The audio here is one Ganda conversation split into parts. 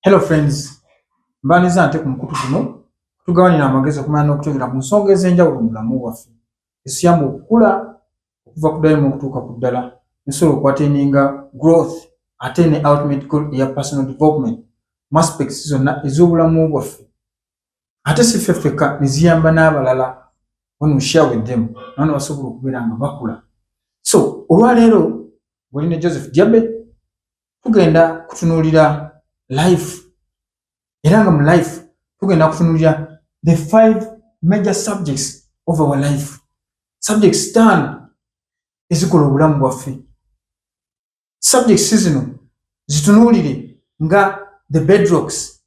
Hello friends, mbaniza nte ku mukutu guno tugawanira amagezi okumanya n'okutegera ku nsonga ez'enjawulo mu bulamu bwaffe ezituyamba okukula okuva ku ddala okutuuka ku ddala nesobola okwataininga growth ate ne ultimate goal eya personal development mu aspects zonna ez'obulamu bwaffe ate si ffe ffekka ne ziyamba n'abalala when we share with them nabo ne basobola okubeera nga bakula. So olwaleero bw'oli ne Joseph Jabe tugenda kutunuulira life era nga mu life tugenda kutunuulira the 5 major subjects of our life, subjects 5 ezikola obulamu bwaffe. Subjects zino zitunuulire nga the bedrocks,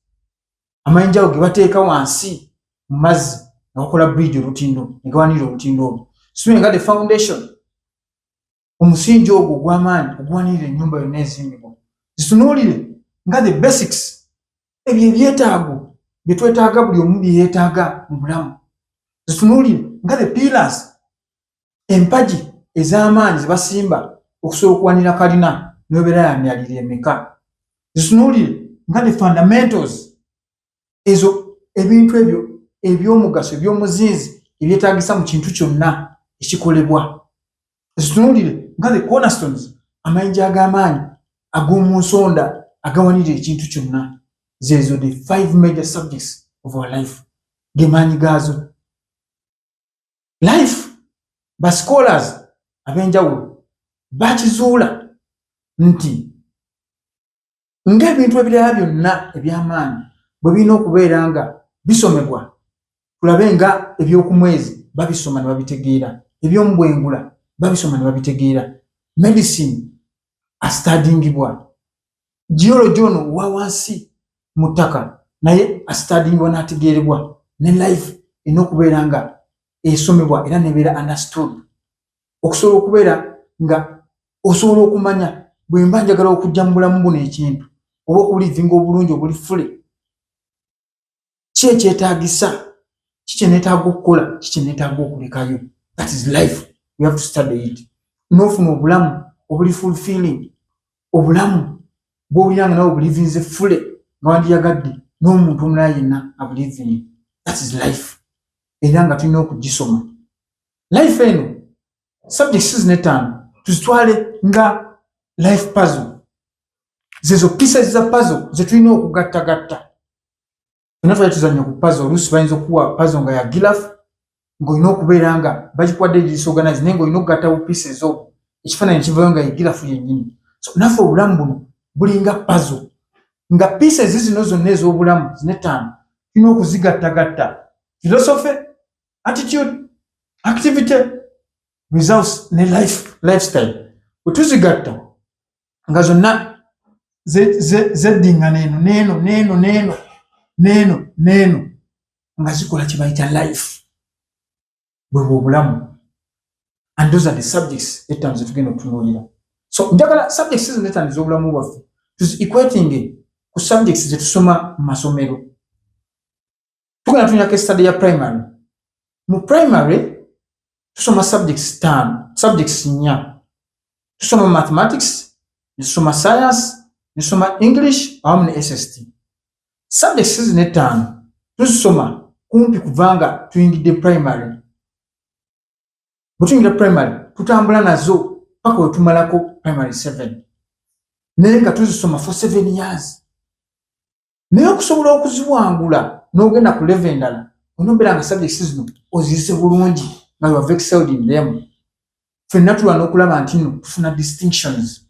amayinja ge bateeka wansi mu mazzi nga bakola bridge olutindo ne gawanirira olutindo olwo. Situnuulire nga the foundation, omusingi ogwo ogw'amaanyi ogwanirira ennyumba yonna ezimbibwa. Zitunuulire nga the basics, ebyo ebyetaago bye twetaaga buli omu bye yeetaaga mu bulamu. Zitunuulire nga the pillars, empagi ez'amaanyi ze basimba okusobola okuwanira kalina n'obeera ya myaliriro emeka. Zitunuulire nga the fundamentals, ezo ebintu ebyo eby'omugaso eby'omuzinzi ebyetaagisa mu kintu kyonna ekikolebwa. Zitunuulire nga the cornerstones, amayinja ag'amaanyi ag'omu nsonda agawanirira ekintu kyonna. Zezo the 5 major subjects of our life. Gemaanyi gaazo. Life ba scholars ab'enjawulo bakizuula nti ng'ebintu ebirala byonna eby'amaanyi bwe birina okubeera nga bisomebwa, tulabe nga ebyokumwezi babisoma ne babitegeera, ebyomubwengula babisoma ne babitegeera, medicine astudingibwa, geology ono owa wansi mu ttaka naye astudingibwa n'ategeerebwa, ne life erina okubeera nga esomebwa era nebeera understood, okusobola okubeera nga osobola okumanya bwe mba njagala okujja mu bulamu buno ekintu oba okulivinga obulungi obuli fule, ki ekyetaagisa, ki kye neetaaga okukola, ki kye neetaaga okulekayo. That is life, we have to study it. N'ofuna obulamu obuli fulfilling, obulamu bw'olina nga nawe obulivinze fule nga wandiyagadde n'omuntu omulala yenna abulivinga. That is life, era nga tulina okugisoma. Life eno subjects zino 5 tuzitwale nga life puzzle, zezo pieces za puzzle ze tulina okugattagatta. Fenna twali tuzannya ku puzzle, oluusi bayinza okuwa puzzle nga ya giraffe ng'olina okubeera nga bagikuwadde disorganize naye ng'olina okugattawo pieces obwo ekifaananyi kivayo nga ye giraffe yennyini. So naffe obulamu buno bulinga puzzle nga pieces zino zonna ez'obulamu zino 5 tulina okuzigattagatta. Philosophy, attitude, activity, results ne lifestyle. Bwe tuzigatta nga zonna zeddingana neeno nga zikola kye bayita life, bwe bw'obulamu. And those are the subjects 5 ze tugenda okutunuulira. So njagala subjects zino 5 ez'obulamu bwaffe tuzi-equating ku subjects ze tusoma mu masomero. Tugenda tunyako study ya primary. Mu primary tusoma subjects 4. Tusoma mathematics, tusoma science, tusoma English awamu ne SST. Subjects zino 5 tuzisoma kumpi kuvanga tuyingidde primary. Bwe tuyingira primary tutambula nazo paka we tumalako primary 7 naye nga tuzisoma for 7 years. Naye okusobola okuziwangula n'ogenda ku level endala onobeera nga subjects zino oziyise bulungi nga you have excelled in them. Ffenna tulwana okulaba nti no tufuna distinctions,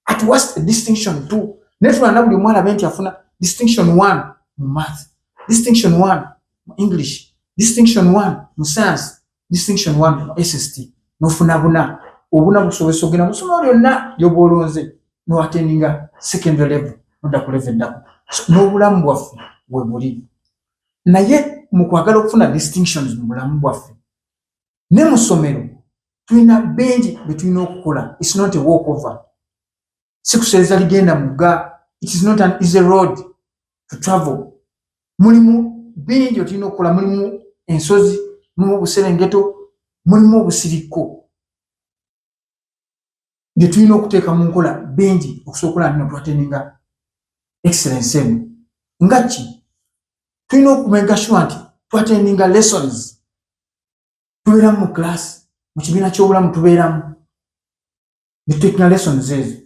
at worst a distinction 2, naye tulwana buli omu alabe nti afuna distinction 1 mu math, distinction 1 mu English, distinction 1 mu science, distinction 1 mu SST, n'ofuna buna. Obuna busobozesa ogenda mu ssomero lyonna ly'oba olonze n'oattendinga secondary level n'odda ku level eddako. N'obulamu bwaffe bwe buli. Naye mu kwagala okufuna distinctions mu bulamu bwaffe ne mu ssomero tulina bingi bye tulina okukola. It's not a walkover. Si kuseeza ligenda mugga. It is not an easy road to travel. Mulimu bingi bye tulina okukola. Mulimu ensozi, mulimu obuserengeto, mulimu obusirikko bye tulina okuteeka mu nkola bingi okusobola okukola nino twatteninga excellence emu. ngachi tulina okumenga sure nti twatendinga lessons tubeeramu mu class mu kibiina ky'obulamu tubeeramu ne tutekinga lessons ezo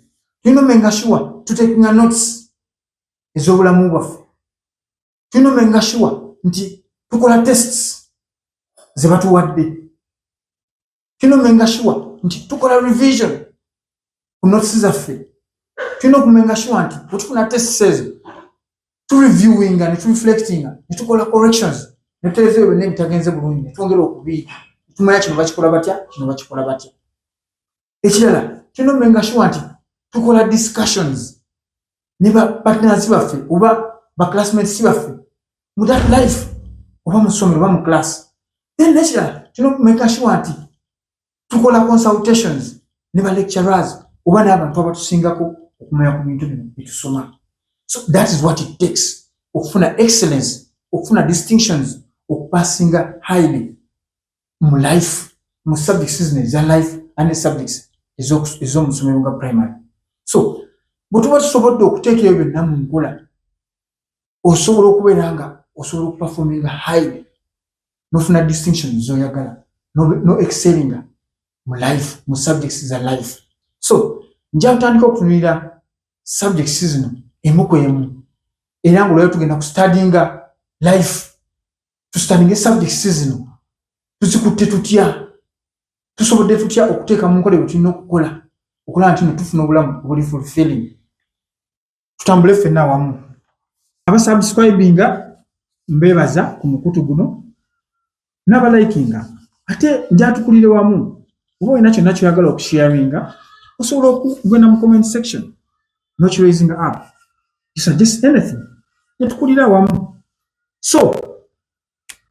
tulina omenga sure tutekinga notes ez'obulamu bwaffe tulina omenga sure nti tukola tests ze batuwadde tulina omenga sure nti tukola revision ku notes zaffe tulina okumenga sure nti bwe tufuna tests ezo tureviewinga ne tureflectinga ne tukola corrections ne tutereeza ebyo byonna ebitagenze bulungi ne twongera okubiyiga ne tumanya kino bakikola batya kino bakikola batya. Ekirala tulina omenga sure nti tukola discussions ne partners baffe oba classmates baffe mu that life oba mu ssomero oba mu class. Then nekirala tulina omenga sure nti tukola consultations ne lecturers oba n'abantu abatusingako okumanya ku bintu bino byetusoma. So that is what it takes okufuna excellence, okufuna distinctions, okupassinga highly mu life, mu subjects za life and subjects ez'omu ssomero nga primary. So bwe tuba tusobodde okuteeka ebyo byonna mu nkola osobola okubeera nga osobola okuperforminga highly n'ofuna distinctions z'oyagala no excellinga mu life, mu subjects za life. So nja kutandika okutunulira subjects zino emu ku emu era nga olwayo tugenda kustudyinga life, tustudyinga subjects zino tuzikutte tutya, tusobodde tutya okuteeka mu nkola bwe tulina okukola okulaba nti tufuna obulamu obuli fulfilling. Tutambule ffenna awamu. Abasubscribinga mbeebaza ku mukutu guno n'abalikinga ate njatukulire wamu oba olina kyonna kyoyagala okusharinga osobola okugenda mu comment section n'okiraising up. You suggest anything. Netukulira wamu. So,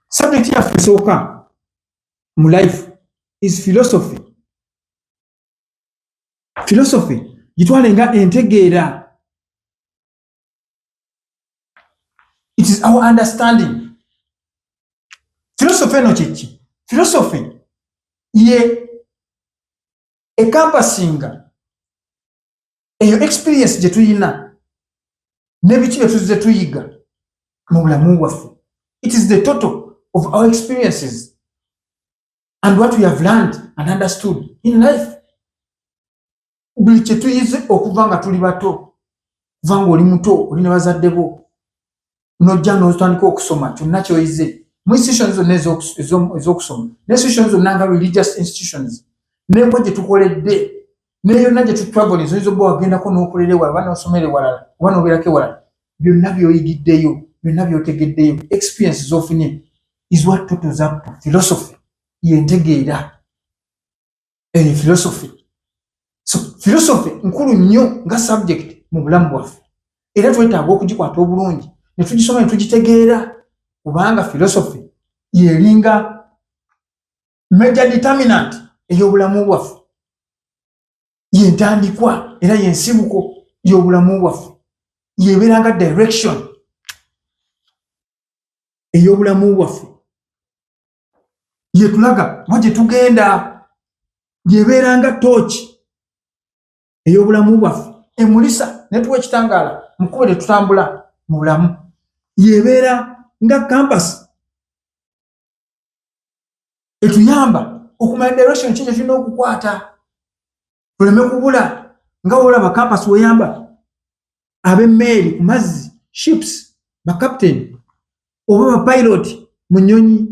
subject yaffe esooka mu life is philosophy. Philosophy gitwale nga entegeera. It is our understanding. Philosophy eno kyeki? Philosophy ye encompassing eyo experience gye tuyina n'ebiki bye tuzze tuyiga mu bulamu bwaffe. It is the total of our experiences and what we have learned and understood in life. Buli kye tuyize okuva nga tuli bato, kuva nga oli muto oli ne bazadde bo n'ojja n'otandika okusoma kyonna ky'oyize mu institutions zonna ez'okusoma n'institutions zonna nga religious institutions n'ekwa gye tukoledde ne yonna gye tutravel ezo bwe wagendako n'okolera ewala oba n'osomera ewalala oba n'obeerako ewalala byonna by'oyigiddeyo byonna by'otegeddeyo experience z'ofunye is what totals up to philosophy. Yentegeera eyo philosophy. So philosophy nkulu nnyo nga subject mu bulamu bwaffe era twetaaga okugikwata obulungi ne tugisoma ne tugitegeera kubanga philosophy yeringa major determinant ey'obulamu bwaffe, yentandikwa era yensibuko y'obulamu bwaffe, yebeeranga direction ey'obulamu bwaffe, yetulaga wa gye tugenda, yebeeranga torch ey'obulamu bwaffe, emulisa netuwa ekitangaala mu kkubo lye tutambula mu bulamu, yebeera nga campus etuyamba okumanya direction ki gye tulina okukwata tuleme kubula. Nga olaba campus weyamba ab'emmeeri ku mazzi, ships, bakapiteni oba bapilot mu nnyonyi,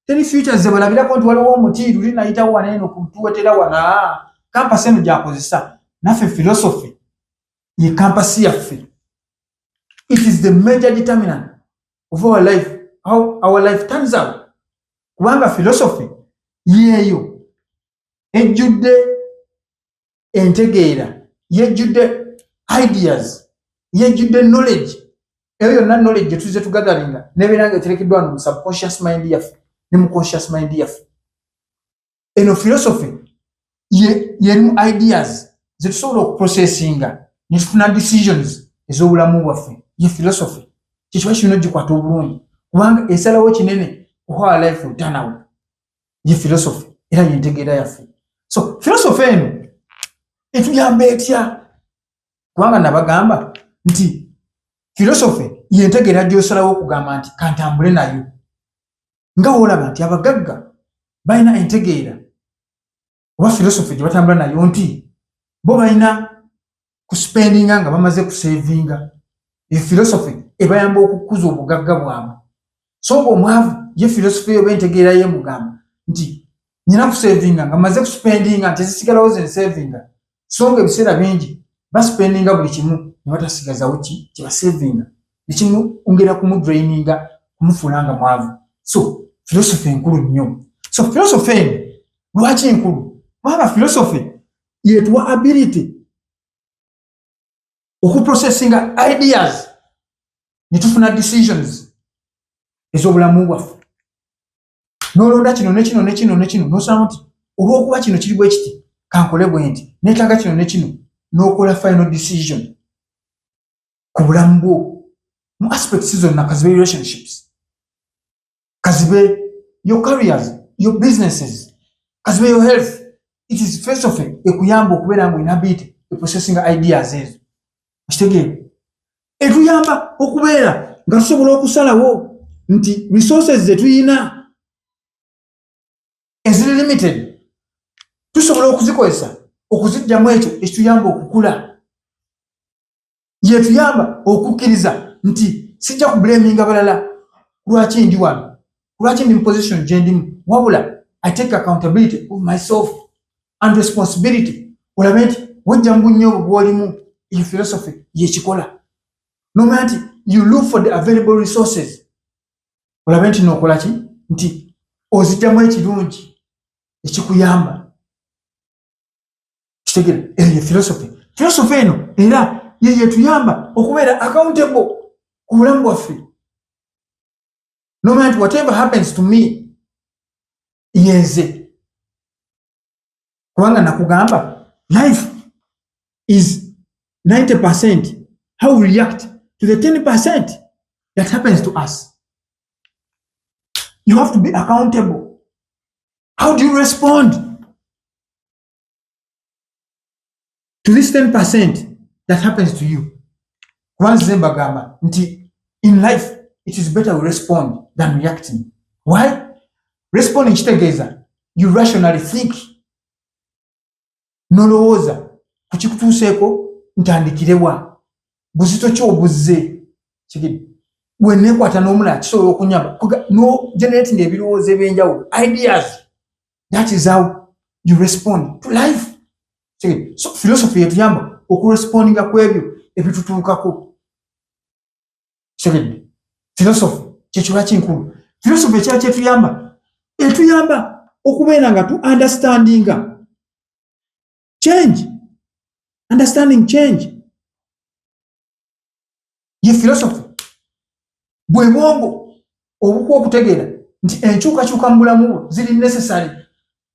teri futures ze balabirako nti waliwo omuti luli nayitawo wana eno kutuwetera wana. Campus eno gyakozesa naffe philosophy ye campus yaffe. It is the major determinant of our life, how our life turns out. Kubanga philosophy yeeyo ejjudde entegeera, yejjudde ideas, yejjudde knowledge. Eyo yonna knowledge gye tuzze tugadalinga nebeera nga eterekeddwa mu subconscious mind yaffe ne mu conscious mind yaffe. Eno philosophy yerimu ideas ze tusobola okuprocessinga ne tufuna decisions ez'obulamu bwaffe. Ye philosophy kikiba kirina ogikwata obulungi kubanga esalawo kinene how life will turn out. Ye philosophy era yentegeera yaffe. So philosophy eno etuyamba etya? Kubanga nabagamba nti philosophy yentegeera gy'osalawo okugamba nti kantambule nayo. Nga olaba nti abagagga balina entegeera oba philosophy gye batambula nayo nti bo balina kuspendinga nga bamaze kusevinga. Eyo philosophy ebayamba okukuza obugagga bwabwe. So ng'omwavu ye philosophy oba entegeera y'emugamba nti nyina kusevinga nga maze kuspendinga nti ezisigalawo ze nsevinga. So nga ebiseera bingi baspendinga buli kimu ne batasigazawo kye basevinga. Ekimu ongera kumudraininga kumufuula nga mwavu. So philosophy enkulu nnyo. So philosophy eno lwaki enkulu? Kubanga philosophy yeetuwa ability okuprocessinga ideas ne tufuna decisions ez'obulamu bwaffe. N'olonda kino ne kino ne kino ne kino n'osalawo nti olw'okuba kino kiri bwe kiti kankole bwe nti neetaaga kino ne kino n'okola final decision ku bulamu bwo mu aspects zonna, kazibe relationships, kazibe your careers, your businesses, kazibe your health. It is philosophy ekuyamba okubeera nga inability processing ideas ezo. Kitegeere etuyamba okubeera nga tusobola okusalawo nti resources ze tuyina eziri limited tusobola okuzikozesa okuziggyamu ekyo ekituyamba okukula. Yetuyamba okukkiriza nti sijja kublaminga balala lwaki ndi wano, lwaki ndi mu position gye ndimu, wabula I take accountability of myself and responsibility. Olabe nti wajja mu bunnyo bw'olimu. Iyo philosophy yekikola. Nomanya nti you look for the available resources. Olabe nti n'okola ki? Nti oziggyamu ekirungi ekikuyamba. Kitegeere eyo philosophy. Philosophy eno era ye yetuyamba okubeera accountable ku bulamu bwaffe. Nomanya nti whatever happens to me yenze. Kubanga nakugamba life is 90% how we react to the 10% that happens to us. You have to be accountable. How do you respond to this 10% that happens to you? Kubanga nze bagamba nti in life it is better we respond than reacting. Why? Responding kitegeeza you rationally think. Nolowooza ku kikutuuseeko ntandikirewa, buzito ki obuzze. Bwe neekwata n'omulala kisobola okunyamba no generating ebirowoozo ebyenjawulo, ideas. That is how you respond to life. So philosophy yetuyamba okurespondinga ku ebyo ebitutuukako. Philosophy kyekiba kinkulu. Philosophy ekira kyetuyamba etuyamba okubeera nga tu understandinga change. Understanding change. Ye philosophy bwe bwongo obukwa okutegeera nti enkyukakyuka mu bulamu ziri necessary,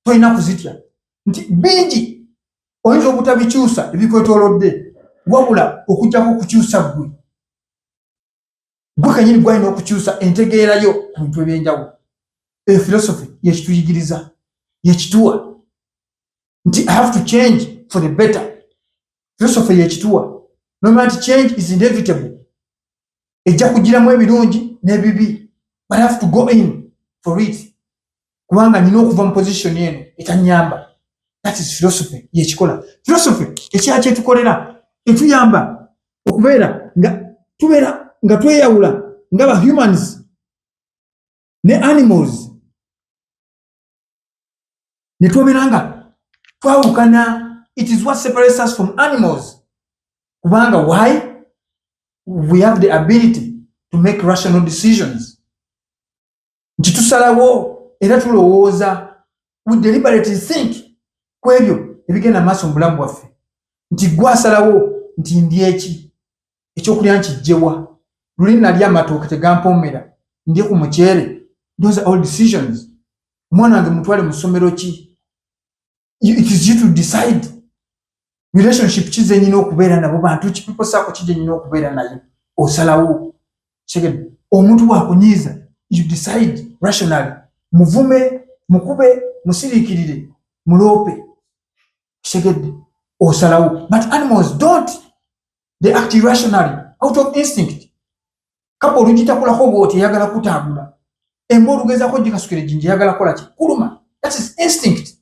tolina kuzitya nti bingi oyinza obutabikyusa ebikwetoolodde wabula okujjako okukyusa gwe kenyini gwalina okukyusa entegeerayo ku bintu ebyenjawulo. Eyo philosophy yekituyigiriza, yekituwa nti I have to change for the better. Philosophy yekituwa nomanya nti change is inevitable. Ejja kugiramu ebirungi n'ebibi, but I have to go in for it kubanga nina okuva mu position eno etanyamba. That is philosophy yekikola. Philosophy ekira kyetukolera etuyamba okubeera nga tweyawula ngaba humans ne animals, ne tubeera nga twawukana. It is what separates us from animals. Kubanga why? We have the ability to make rational decisions. Nti tusalawo era tulowooza, we deliberately think ku ebyo ebigenda maaso mu bulamu bwaffe. Nti gwasalawo nti ndya eki, ekyokulya nkijjewa, luli nalya amatooke tegampoomera, ndye ku muceere. Those are all decisions. Omwana wange mutwale mu ssomero ki? It is you to decide. Relationship ki ze nnina okubeera nabo, bantu ki, people saako ki gye nnina okubeera naye, osalawo. Omuntu bw'akunyiiza, you decide rationally. Muvume, mukube, musiriikirire, muloope. Osalawo. But animals don't. They act irrationally, out of instinct. kapo olugitakulako bwoti eyagala kutambula emba olugezako gikasukire jinji eyagala kola ki kuluma. That is instinct.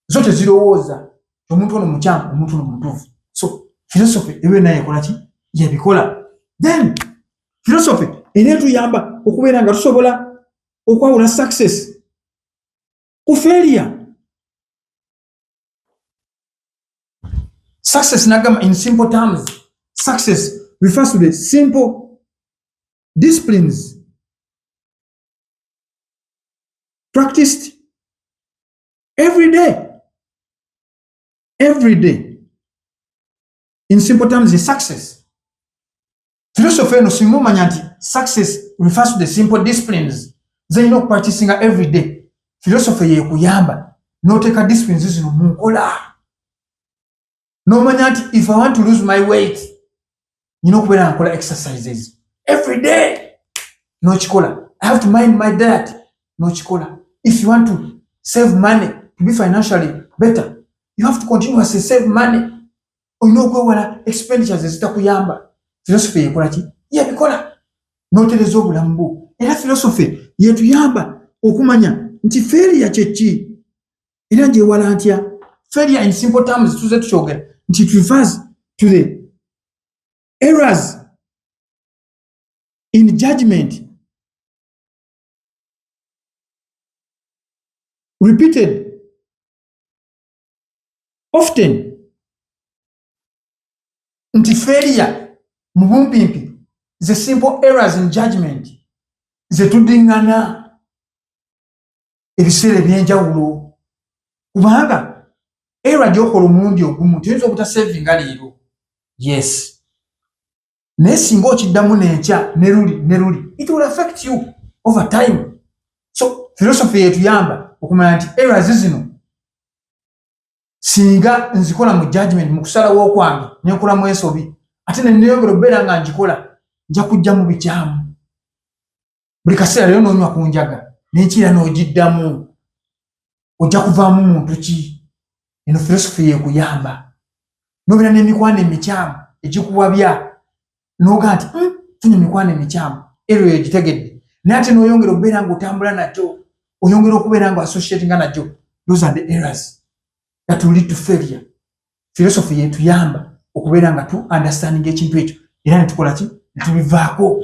Zote zirowooza omuntu ono mukyamu omuntu ono mutuufu. So philosophy ewe naye ekola ki yebikola. Then philosophy eneetuyamba okubeera nga tusobola okwawula success ku failure. Success nagamba in simple terms, success refers to the simple disciplines practiced every day. Every day. In simple terms is success. Philosophy no simumanya nti success refers to the simple disciplines zeyina okupracticinga every day. Philosophy yekuyamba noteka disciplines zino munkola. Nomanya nti if I want to lose my weight, nyina okubeera nkola exercises every day. Nochikola. I have to mind my diet. Nochikola. If you want to save money to be financially better, you have to continuously save money. Oyina okwewala expenditures ezitakuyamba. Philosophy yekola ki yebikola notereza obulamu bwo. Era philosophy yetuyamba okumanya nti failure kyeki era gyewala ntya. Failure in simple terms tuze tukyogera nti it refers to the errors in judgment repeated often. Nti failure mu bumpimpi the simple errors in judgment zetudingana ebiseera ebyenjawulo. Kubanga error gyokola omulundi ogumu tuyinza obutasavinga leero, yes, naye singa okiddamu n'enkya ne luli it will affect you over time. So philosophy yetuyamba okumanya nti errors zino singa nzikola mu judgment mu kusalawo okwange nenkolamu ensobi ate neneyongera okubeera nga ngikola nja kujja mu bikyamu. Buli kaseera leero noonywa ku njaga nenkira n'ogiddamu ojja kuvaamu muntu ki. Eno philosophy yekuyamba nobeera n'emikwano emikyamu egikuwabya noga nti funye emikwano emikyamu ero yegitegedde naye ate noyongera okubeera nga otambula nagyo oyongera okubeera nga associatinga nagyo. Those are the errors that will lead to failure. Philosophy yetuyamba okubeera nga tu understanding ekintu ekyo era netukola ki netubivaako.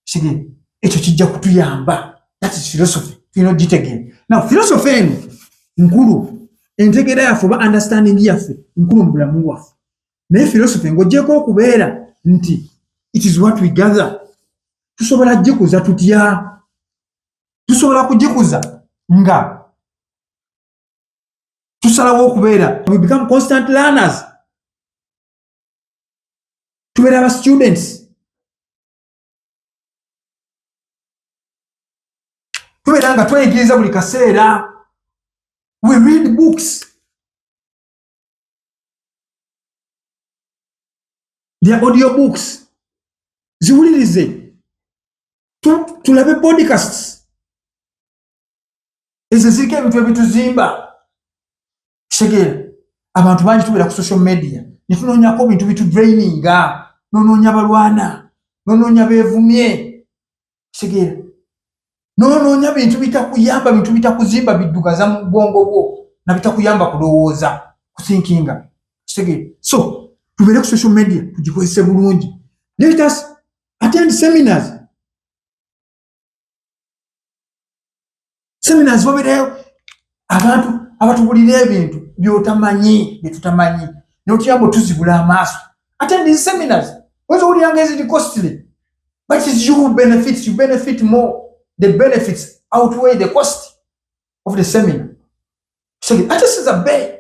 Sige ekyo kijja kutuyamba. That is philosophy. Tulina ogitegeera. Now philosophy eno nkulu, entegeera yaffe oba understanding yaffe nkulu mu bulamu bwaffe. Naye philosophy ng'oggyeko okubeera nti it is what we gather, tusobola gikuza tutya? Tusobola kugikuza nga tusalawo okubeera we become constant learners. Tubeera aba students. Tubeera nga tweyigiriza buli kaseera. We read books. Their audio books. Ziwulirize. Tulabe podcasts. Ezo ziriko ebintu ebituzimba. Kitegeera. Abantu bangi tubeera ku social media. Ne tunoonyako ebintu bitudraininga. Nonoonya balwana. Nonoonya beevumye. Kitegeera. Nonoonya bintu bitakuyamba, bintu bitakuzimba biddugaza mu bwongo bwo na bitakuyamba kulowooza, kuthinkinga. Kitegeera. So, tubeere ku social media tugikozese bulungi. Let us attend seminars. Seminars wabeerayo abantu abatubulira ebintu byotamanyi, byetutamanyi. N'otuyamba otuzibula amaaso. Attend these seminars. Oyinza owuliranga eziri costly. But it is you who benefits. You benefit more. The benefits outweigh the cost of the seminar. So, ate siza bay.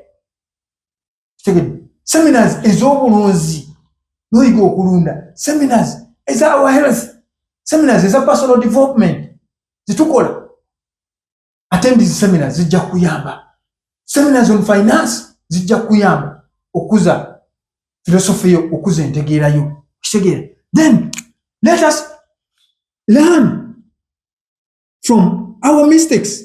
Seminars ez'obulunzi n'oyiga okulunda. Seminars eza health. Seminars eza personal development. Zitukola. Attend these seminars zijja kuyamba. Seminars on finance zijja kuyamba okuza philosophy yo, okuza entegeera yo. Kitegeera. Then let us learn from our mistakes.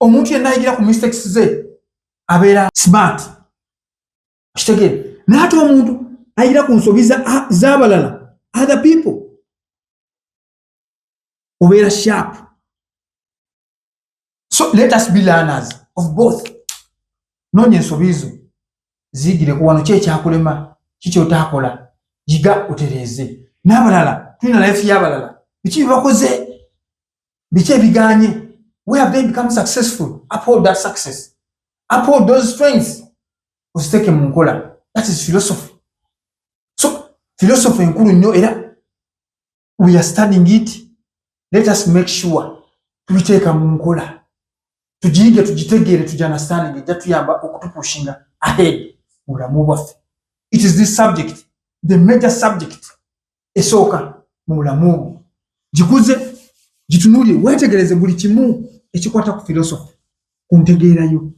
Omuntu yenna ayigira ku mistakes ze abeera smart. Kitegeera. Naye ate omuntu ayira ku nsobi z'abalala, other people, obeera sharp. So let us be learners of both. Noonya ensobi zo ziyigire ku wano, ki ekyakulema, ki kyotaakola, yiga otereeze. N'abalala tulina life y'abalala, biki bibakoze, biki ebiganye, where have they become successful? Uphold that success, uphold those strengths, oziteeke mu nkola. That is philosophy. So philosophy enkulu nnyo, era we are studying it. Let us make sure tubiteeka mu nkola, tugiyige, tugitegeere, tujanastanding, ejja tuyamba okutupushinga ahead mu bulamu bwaffe. It is this subject, the major subject esooka mu bulamu bwo. Gikuze, gitunuulire, weetegereze buli kimu ekikwata ku philosophy, ku ntegeerayo,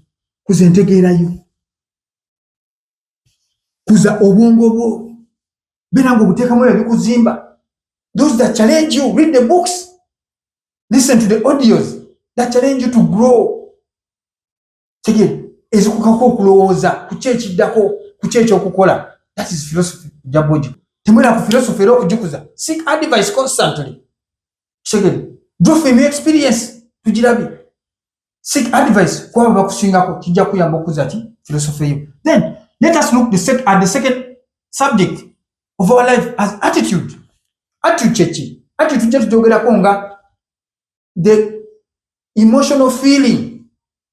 kuza entegeerayo, kuza obwongo bwo, beera ng'obuteekamu ebikuzimba. Those that challenge you, read the books, listen to the audios that challenge you to grow. Tegere, ezikukako okulowooza ku ki ekiddako, ku ki ekyokukola. That is philosophy. Jaboji temwera ku philosophy era okugikuza. Seek advice constantly. Tegere, draw from your experience, tugirabe. Seek advice kwaba bakusingako, kijja kuyamba okuza ki philosophy yo. Then let us look at the second subject of our life as attitude. Attitude chechi. Attitude tujja tujogerako nga the emotional feeling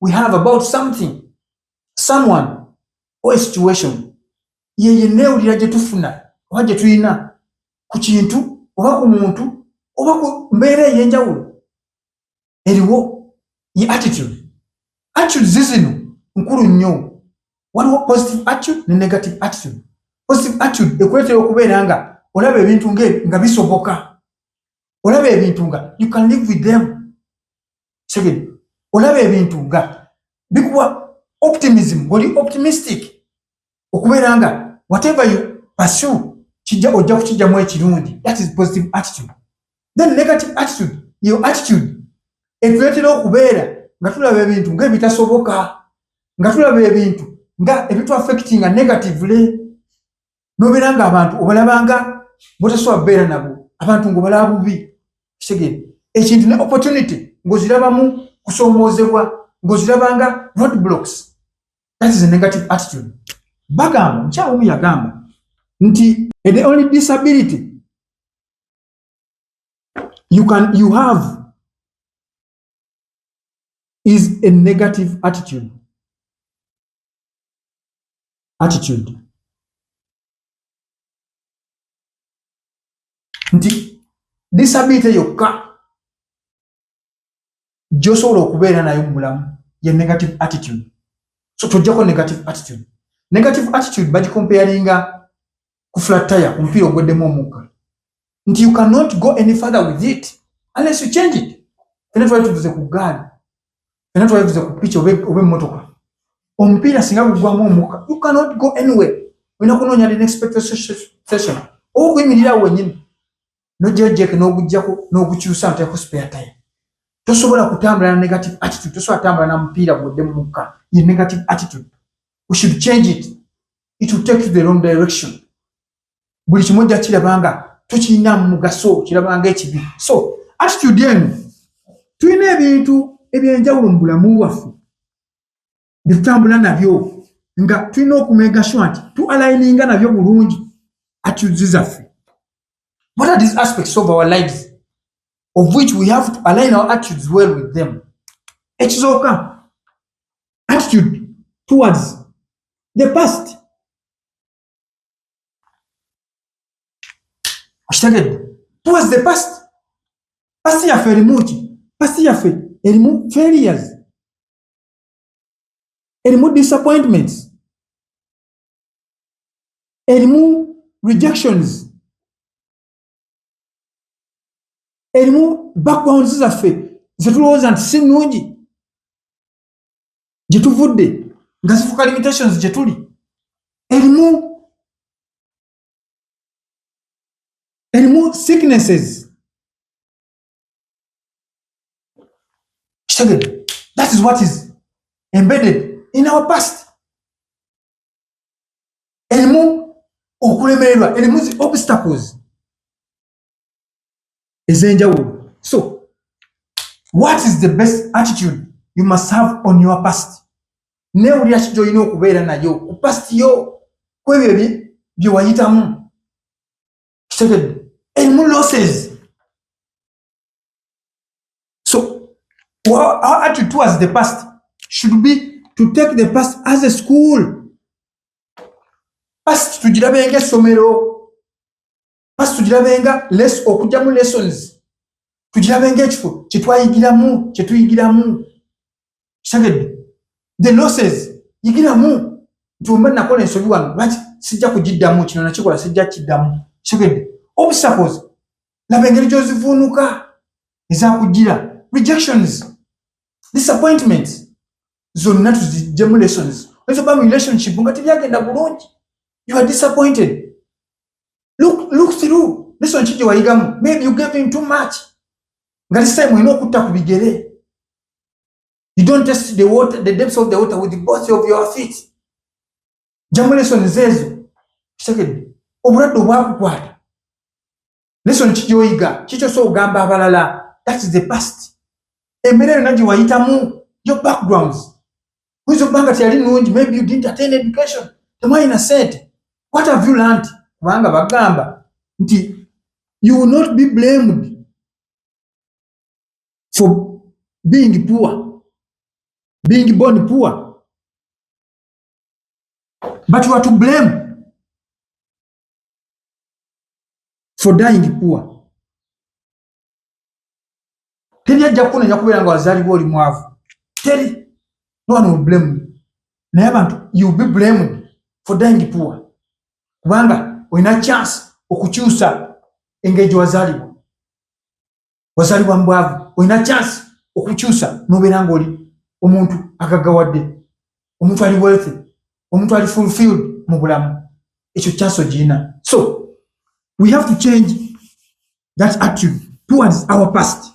we have about something, someone, or a situation. Ye neewulira gye tufuna oba gye tulina ku kintu oba ku muntu oba ku mbeera ey'enjawulo. Eriwo ye attitude. Attitude zizino nkulu nnyo. Waliwo positive attitude ne negative attitude. Positive attitude ekuleetera okubeera nga olaba ebintu nga bisoboka, olaba ebintu nga you can live with them. Segedi, olaba ebintu nga bikuwa optimism, oli optimistic, okubeera nga whatever you pursue ojja kukijjamu ekirungi. That is positive attitude. Then negative attitude, your attitude etuleetera okubeera nga tulaba ebintu nga ebitasoboka, nga tulaba ebintu nga ebitu affectinga negatively, nobeera nga abantu obalabanga botasobola kubeera nabo, abantu ng'obalaba bubi. Kitegeere, ekintu ne opportunity ng'ozirabamu kusoomoozebwa, ng'ozirabanga roadblocks. That is a negative attitude. Bagamba, mukyawe omu yagamba nti the only disability you have is a negative attitude. Nti disability yokka gy'osobola okubeera nayo mu bulamu ye negative attitude. So tojjako negative attitude. Negative attitude bagikomparinga ku flat tire, ku mupiira ogweddemu omukka, nti you cannot go any further with it unless you change it. Fena twali tuvuze ku gaali, fena twali tuvuze ku piki oba emmotoka, omupiira singa gugwamu omukka, you cannot go anywhere. Olina kunoonya the next petrol station oba okuyimirira wennyini n'ojjayo jeke n'oguggyako n'ogukyusa nteeko spare tire. Tosobola kutambula na negative attitude, tosobola kutambula na mupiira gweddemu omukka. Ye negative attitude. We should change it. It will take you the wrong direction. Buli kimu ojja kirabanga tukirina mu mugaso, kirabanga ekibi. So attitude eno tulina ebintu ebyenjawulo mu bulamu bwaffe bye tutambula nabyo nga tulina okumega sure nti tualigninga nabyo bulungi attitudes zaffe. What are these aspects of our lives of which we have to align our attitudes well with them? Ekizooka, attitude towards the past. Oshitegedde, towards the past. Past yaffe erimu ki? Past yaffe erimu failures, erimu disappointments, erimu rejections, erimu backgrounds zaffe zetulowooza nti si nnungi, gye tuvudde nga zifuuka limitations gye tuli, erimu sicknesses. Kitegedde, that is what is embedded in our past. Erimu okulemererwa erimuzi obstacles ez'enjawulo. So what is the best attitude you must have on your past? Neewulira ki gy'olina okubeera nayo ku past yo, ku ebyo bye wayitamu. Kitegedde erimu losses. So our attitude towards the past should be to take the past as a school. Past tugirabenga essomero, past tugirabenga okugyamu lessons, tugirabenga ekifo kyetwayigiramu, kyetuyigiramu. Kitegedde the losses yigiramu nti omba nakola ensobi wano lwaki sijja kugiddamu, kino nakikola sijja kiddamu. Kitegedde obstacles laba engeri gy'ozivuunuka ezakugira, rejections, disappointments, zonna tuziggyemu lessons. Oyinza okuba mu relationship nga tebyagenda bulungi, you are disappointed. Look through lesson ki gye wayigamu. Maybe you gave him too much, nga this time olina okutta ku bigere. You don't test the water, the depths of the water with the both of your feet. Gyamu lessons ezo. Kitegedde obulwadde obwakukwata, lesson ki gy'oyiga, kikyosa ogamba abalala. That is the past. Embeera yonna gye wayitamu, your backgrounds. Oyinza okuba nga teyali nungi, maybe you didn't attend education, temwalina sente. What have you learned? Kubanga bagamba nti you will not be blamed for being poor, being born poor, but you are to blame for dying poor. Teri ajja kukunenya kubeera nga wazaalibwa oli mwavu. Teri. No one will blame you. Naye abantu, you will be blamed for dying poor. Kubanga olina chance okukyusa engeri gye wazaalibwa. Wazaalibwa mbwavu, olina chance okukyusa n'obeera ng'oli omuntu agaggawadde, omuntu ali wealthy, omuntu ali fulfilled mu bulamu. Ekyo chance ogirina. So we have to change that attitude towards our past.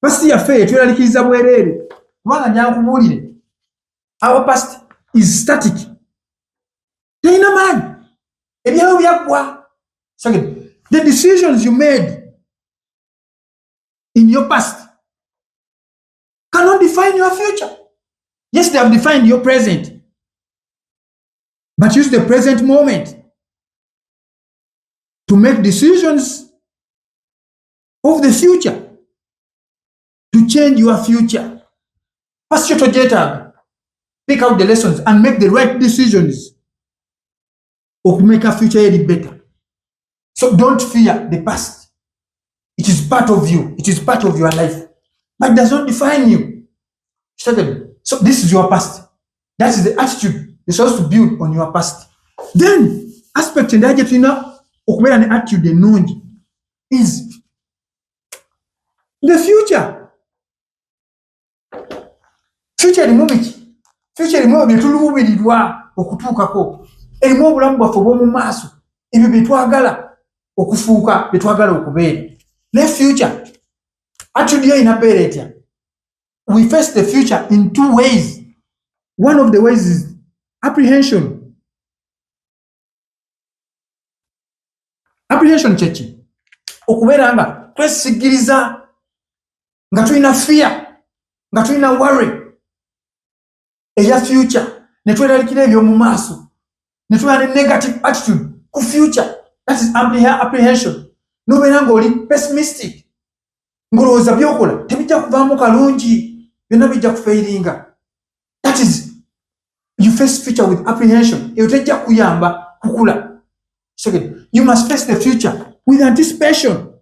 Past yaffe tweraliikiriza bwereere, kubanga njankubuulire, our past is static. Terina maanyi. Ebyawo byaggwa. The decisions you made in your past cannot define your future. Yes, they have defined your present, but use the present moment to make decisions of the future, to change your future. Past kyo togyetaaga. Pick out the lessons and make the right decisions or make a future eri better. So don't fear the past. It is part of you. It is part of your life. But it does not define you. So this is your past. That is the attitude you're supposed to build on your past. Then, aspect in that you know, okubeera ne attitude ennungi is the future. Future erimu biki? Future erimu bye tuluubirirwa okutuukako. Erimu obulamu bwaffe obw'omu maaso, ebyo bye twagala okufuuka, bye twagala okubeera. Ne future, attitude yo erina beera etya? We face the future in two ways. One of the ways is apprehension. Apprehension kyeki? Okubeera nga twesigiriza, nga tulina fear, nga tulina worry eya future, ne tweralikira eby'omu maaso, ne tuba ne negative attitude ku future. That is apprehension. N'obeera ng'oli pessimistic, ng'olowooza by'okola tebijja kuvaamu kalungi, byonna bijja kufeiringa. That is, you face future with apprehension. Eyo tejja kuyamba kukula. Second, you must face the future with anticipation.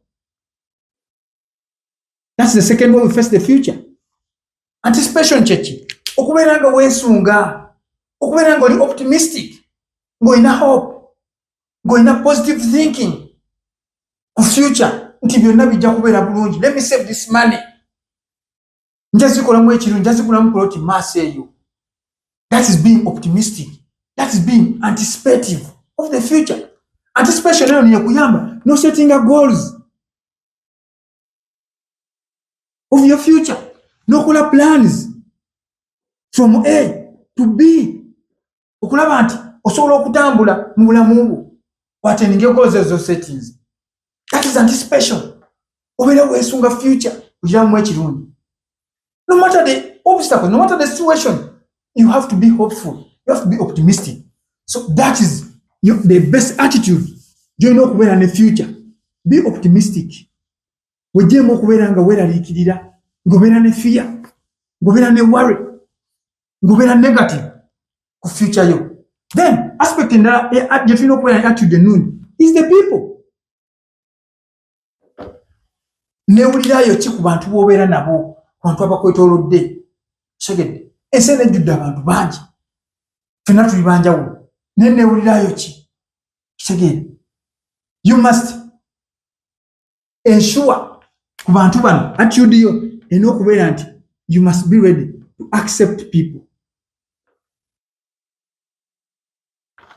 That's the second way we face the future. Anticipation kyeki? Okubeera nga weesunga, okubeera ng'oli optimistic, ng'olina hope, ng'olina positive thinking ku future, nti byonna bijja kubeera bulungi. Let me save this money. Njazikolamu ekirungi, njazikolamu poloti maaso eyo. That is being optimistic. That is being anticipative of the future. Anticipation eyo niyo kuyamba no setting goals of your future. N'okola plans from A to B. Okulaba nti osobola okutambula mu bulamu bwo. wateninge goals ezo settings. That is anticipation. Obera wesunga future kujiramu ekirungi. No matter the obstacle, no matter the situation, you have to be hopeful. You have to be optimistic. So that is the best attitude. Join okubeera in the future. Be optimistic. Wejemu okubeera nga weeraliikirira, ngobeera ne fear, ngobeera ne worry, ngobeera negative ku future yo. Then aspect endala gye tulina okubeera attitude ennungi is the people. Neewulirayo ki ku bantu b'obeera nabo, ku bantu abakwetoolodde. Segedde ensi ejjudde abantu bangi, ffenna tuli banjawulo, naye neewulirayo ki? Segedde you must ensure ku bantu bano attitude yo erina okubeera nti you must be ready to accept people.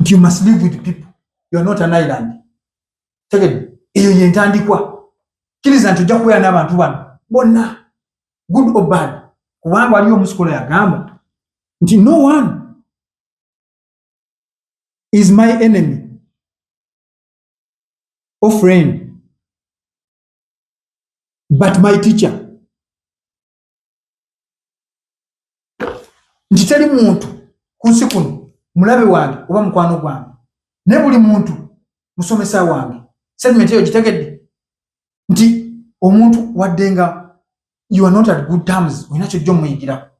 You must live with people. You are not an island. Tegedde eyo yentandikwa. Kkiriza nti ojja kubeera n'abantu bano bonna, good or bad. Kubanga waliyo omusikola yagamba nti no one is my enemy or friend but my teacher. Nti teri muntu ku nsi kuno mulabe wange oba mukwano gwange, ne buli muntu musomesa wange. Sentiment eyo gitegedde nti omuntu wadde nga you are not at good terms, olina kyojja omuyigirako.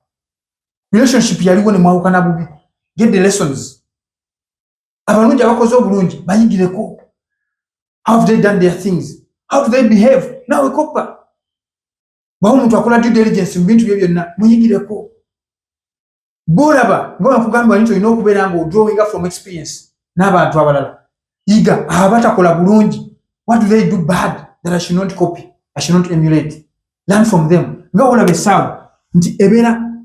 Relationship yaliwo ne mwawukana bubi. Get the lessons. Abalungi abakoze obulungi bayigireko. How have they done their things? How do they behave? Nawe koppa. Bawo omuntu akola due diligence mu bintu bye byonna muyigireko. Bolaba nga bakugamba nti olina okubeera nga drawing from experience n'abantu abalala. Yiga abatakola bulungi. What do they do bad that I should not copy? I should not emulate. Learn from them. Nga olaba essaawa nti ebeera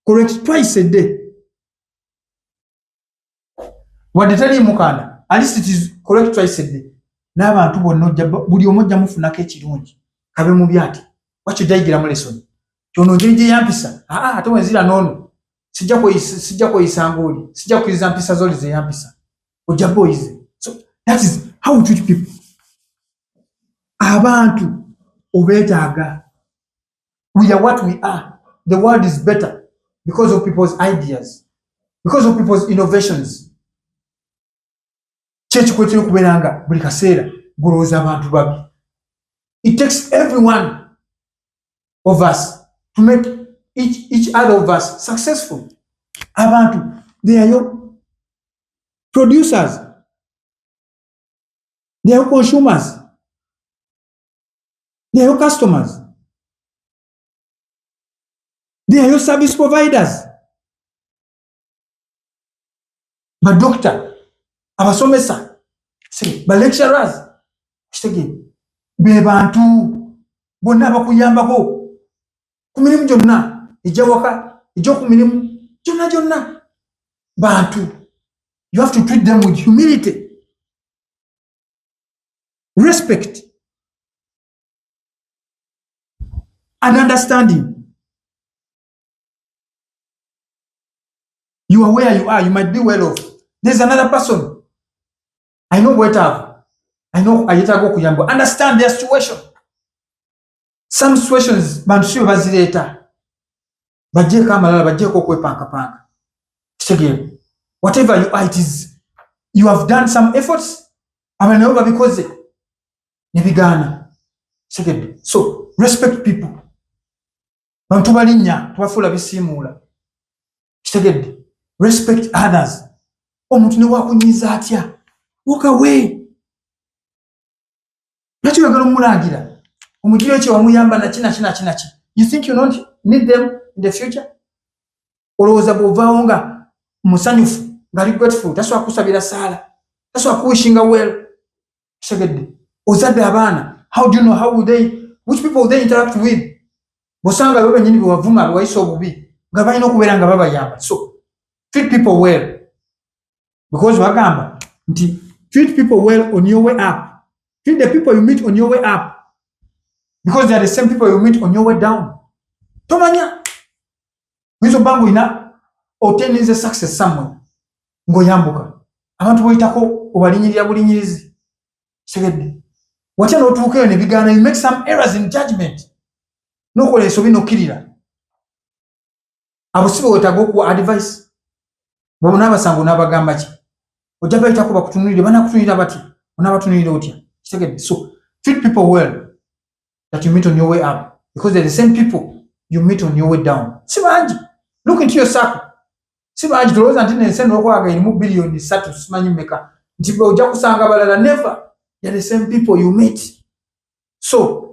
correct twice a day. Wadde teri mukanda, at least it is correct twice a day. N'abantu bonna buli omu ojja mufunako ekirungi. Kabe mu byati. Wakyo gyayigiramu lesson. Kyono ngeri gye yampisa. Ate wenzira n'ono. Sijja kweyisa ng'oli. Sijja kukkiriza mpisa z'oli ze yampisa. Ojja boyize. So that is how we treat people. Abantu obeetaaga. We are what we are. The world is better because of people's ideas, because of people's innovations. Church kwetera okubeera nga buli kaseera gulowooza abantu babi. It takes every one of us to make each other of us successful. Abantu, they are your producers. They are your consumers. They are your customers. They are your service providers. Ba doctor, abasomesa, ba lecturers, be bantu bonna bakuyambako ku mirimu gyonna ejawaka ejoku mirimu gyonna bantu. You have to treat them with humility, respect, and understanding. You are where you are. You might be well off. There's another person. I know better. I know ayetago kuyamba. Understand their situation. Some situations bantu bazireta. Bajje kamalala bajje ko kwepanka. Segere. Whatever you are, it is you have done some efforts. Abanaoba because nebigana. Segere. So respect people. Bantu balinya tubafula bisimula. Segere. Respect others. Omuntu ne wakunyiza atya. Walk away. Nakyo yagala omulagira. Omugiro ekyo wamuyamba na kina. You think you don't need them in the future? Olowooza bw'ovaawo nga musanyufu, ngali grateful. Taswa kusabira sala. Taswa kuwishinga well. Segedde. Ozadde abaana. How do you know which people will they interact with? Bosanga bwe nyini bwavuma bwayisa obubi. Nga balina okubeera nga babayamba. So treat people well. Because wagamba nti treat people well on your way up. Treat the people you meet on your way up. Because they are the same people you meet on your way down. Tomanya. Wizo bangu ina obtain success somewhere. Ngoyambuka. abantu boyitako obalinyirira bulinyirizi segedde watya n'otuukeyo ne bigaana you make some errors in judgment n'okola ensobi n'okkirira abo si beetaaga okuwa advice bwe n'abasango n'abagamba ki ojja bayitako bakutunulire banakutunulira bati onaabatunulira otya kitegedde so treat people well that you meet on your way up because they're the same people you meet on your way down si bangi look into your circle si bangi tulowooza nti nensi n'okwaga erimu biliyoni 3 simanyi mmeka nti ojja kusanga balala never they're the same people you meet so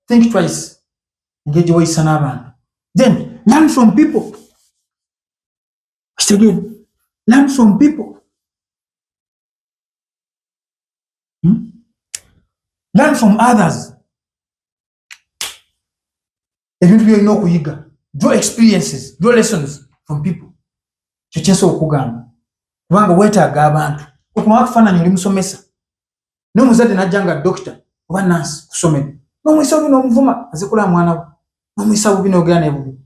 think twice engeri gye wayisa n'abantu then learn from people kitegedde learn from people learn from others ebintu byolina okuyiga draw experiences draw lessons from people kyo kyensobola okugamba kubanga weetaaga abantu okumala kufaananyi oli musomesa n'omuzadde najja nga dokita oba nansi kusomera n'omuyisa bubi n'omuvuma azikula mwana we n'omuyisa bubi n'ogera nebubi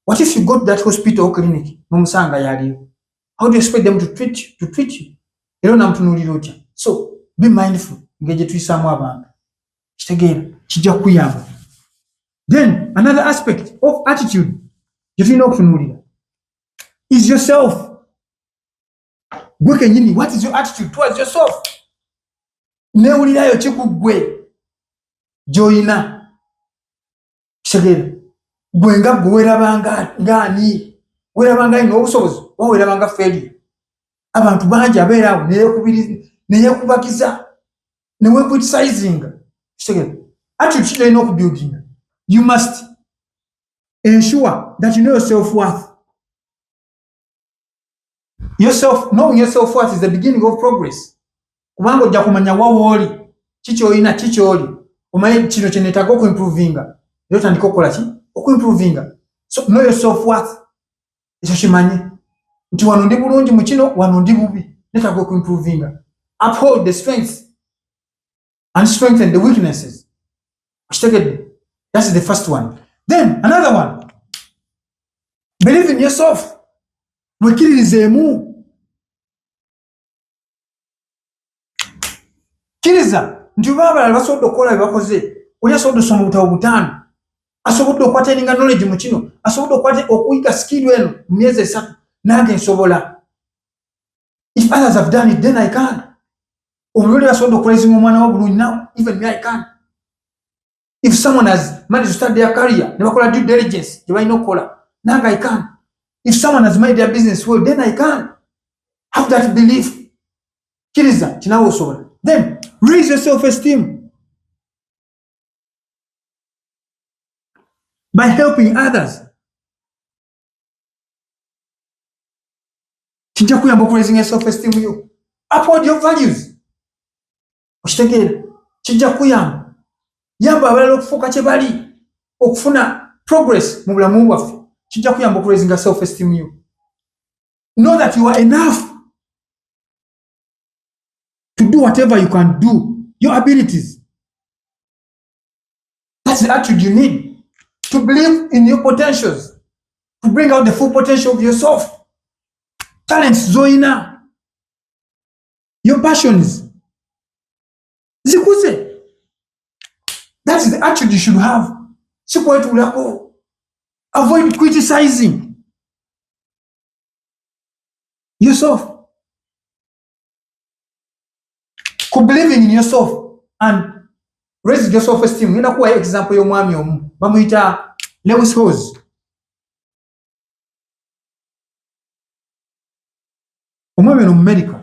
what if you go to that hospital or clinic n'omusanga yaliwo how do you expect them to treat you era onamutunuulira otya so be mindful engeri gye tuyisaamu abantu kitegeera kijja kukuyamba then another aspect of attitude gye tulina okutunuulira is yourself gwe kenyini what is your attitude towards yourself neewulirayo kikuggwe gy'olina kitegeera gwe nga gwe weerabanga ng'ani weerabanga alina obusobozi oba weerabanga failure abantu bangi abeeraawo neyeekubagiza neweecriticising kitegeera attitude kitolina okubuildinga you must ensure that you know your self-worth. Knowing your self-worth is the beginning of progress. Kubanga ojja kumanya wawooli kikyolina kikyoli omanyi kino kye neetaaga okuimprovinga era otandika okukola ki okuimprovinga so know your self-worth ekyo kimanyi nti wano ndi bulungi mu kino wano ndi bubi neetaaga okuimprovinga uphold the strengths and strengthen the weaknesses kitegedde that's the first one then another one believe in yourself wekiririzeemu kiriza nti oba abalala basobodde okukola bye bakoze oli asobodde osoma obutabo 5 asobodde okwateringa knowledge mu kino asobodde okuyiga skill eno mu myezi 3 nange nsobola if others have done it then I can omuloli asobodde okulezinga omwana wo bulungi now even me I can if someone has managed to start their career ne bakola due diligence gye balina okukola nange I can if someone has made their business well then I can have that belief kiriza kinawe osobola then raise your self-esteem by helping others kijja kuyamba okuraising self-esteem yo uphold your values okitegeera kijja kuyamba yamba abalala okufuuka kye bali okufuna progress mu bulamu bwaffe kijja kuyamba okuraising self-esteem yo know that you are enough to do whatever you can do, your abilities. That's the attitude you need to believe in your potentials, to bring out the full potential of yourself. Talents, zoina, your passions. Zikuze. That's the attitude you should have. Avoid criticizing yourself. Believing in yourself and raising your self-esteem. Ngenda kuwa example y'omwami omu bamuyita Lewis Hawes. Omwami ono mu America.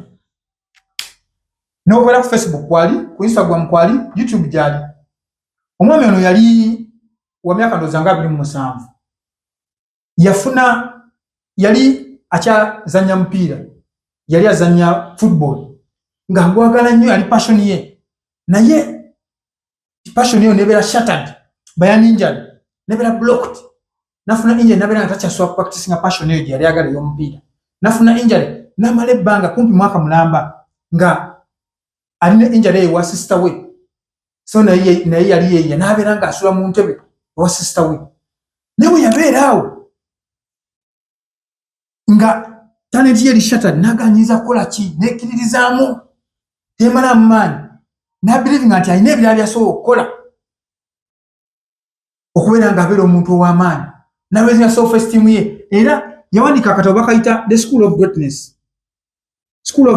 N'okwera ku Facebook kwali, ku Instagram kwali, YouTube gyali. Omwami ono yali wa myaka ndowooza nga 27. Yali akyazannya mupiira. Yali azannya football. Nga gwagala nnyo yali passion ye naye passion yo nebeera shattered by an injury nebeera blocked nafuna injury nabeera nga takyasobola practicing passion yo gye yali agala ey'omupiira nafuna injury n'amala ebbanga kumpi mwaka mulamba nga alina injury ewa sister we so naye yali yeeya n'abeera nga asula mu ntebe ewa sister we naye bwe yabeera awo nga talent ye shattered naganyiza kola ki nekiririzaamu temala maani na believing anti ayina ebirala byasobola okukola okubeera nga abeera omuntu ow'amaani nawezinga self esteem ye era yawanika akatabo bakayita the school of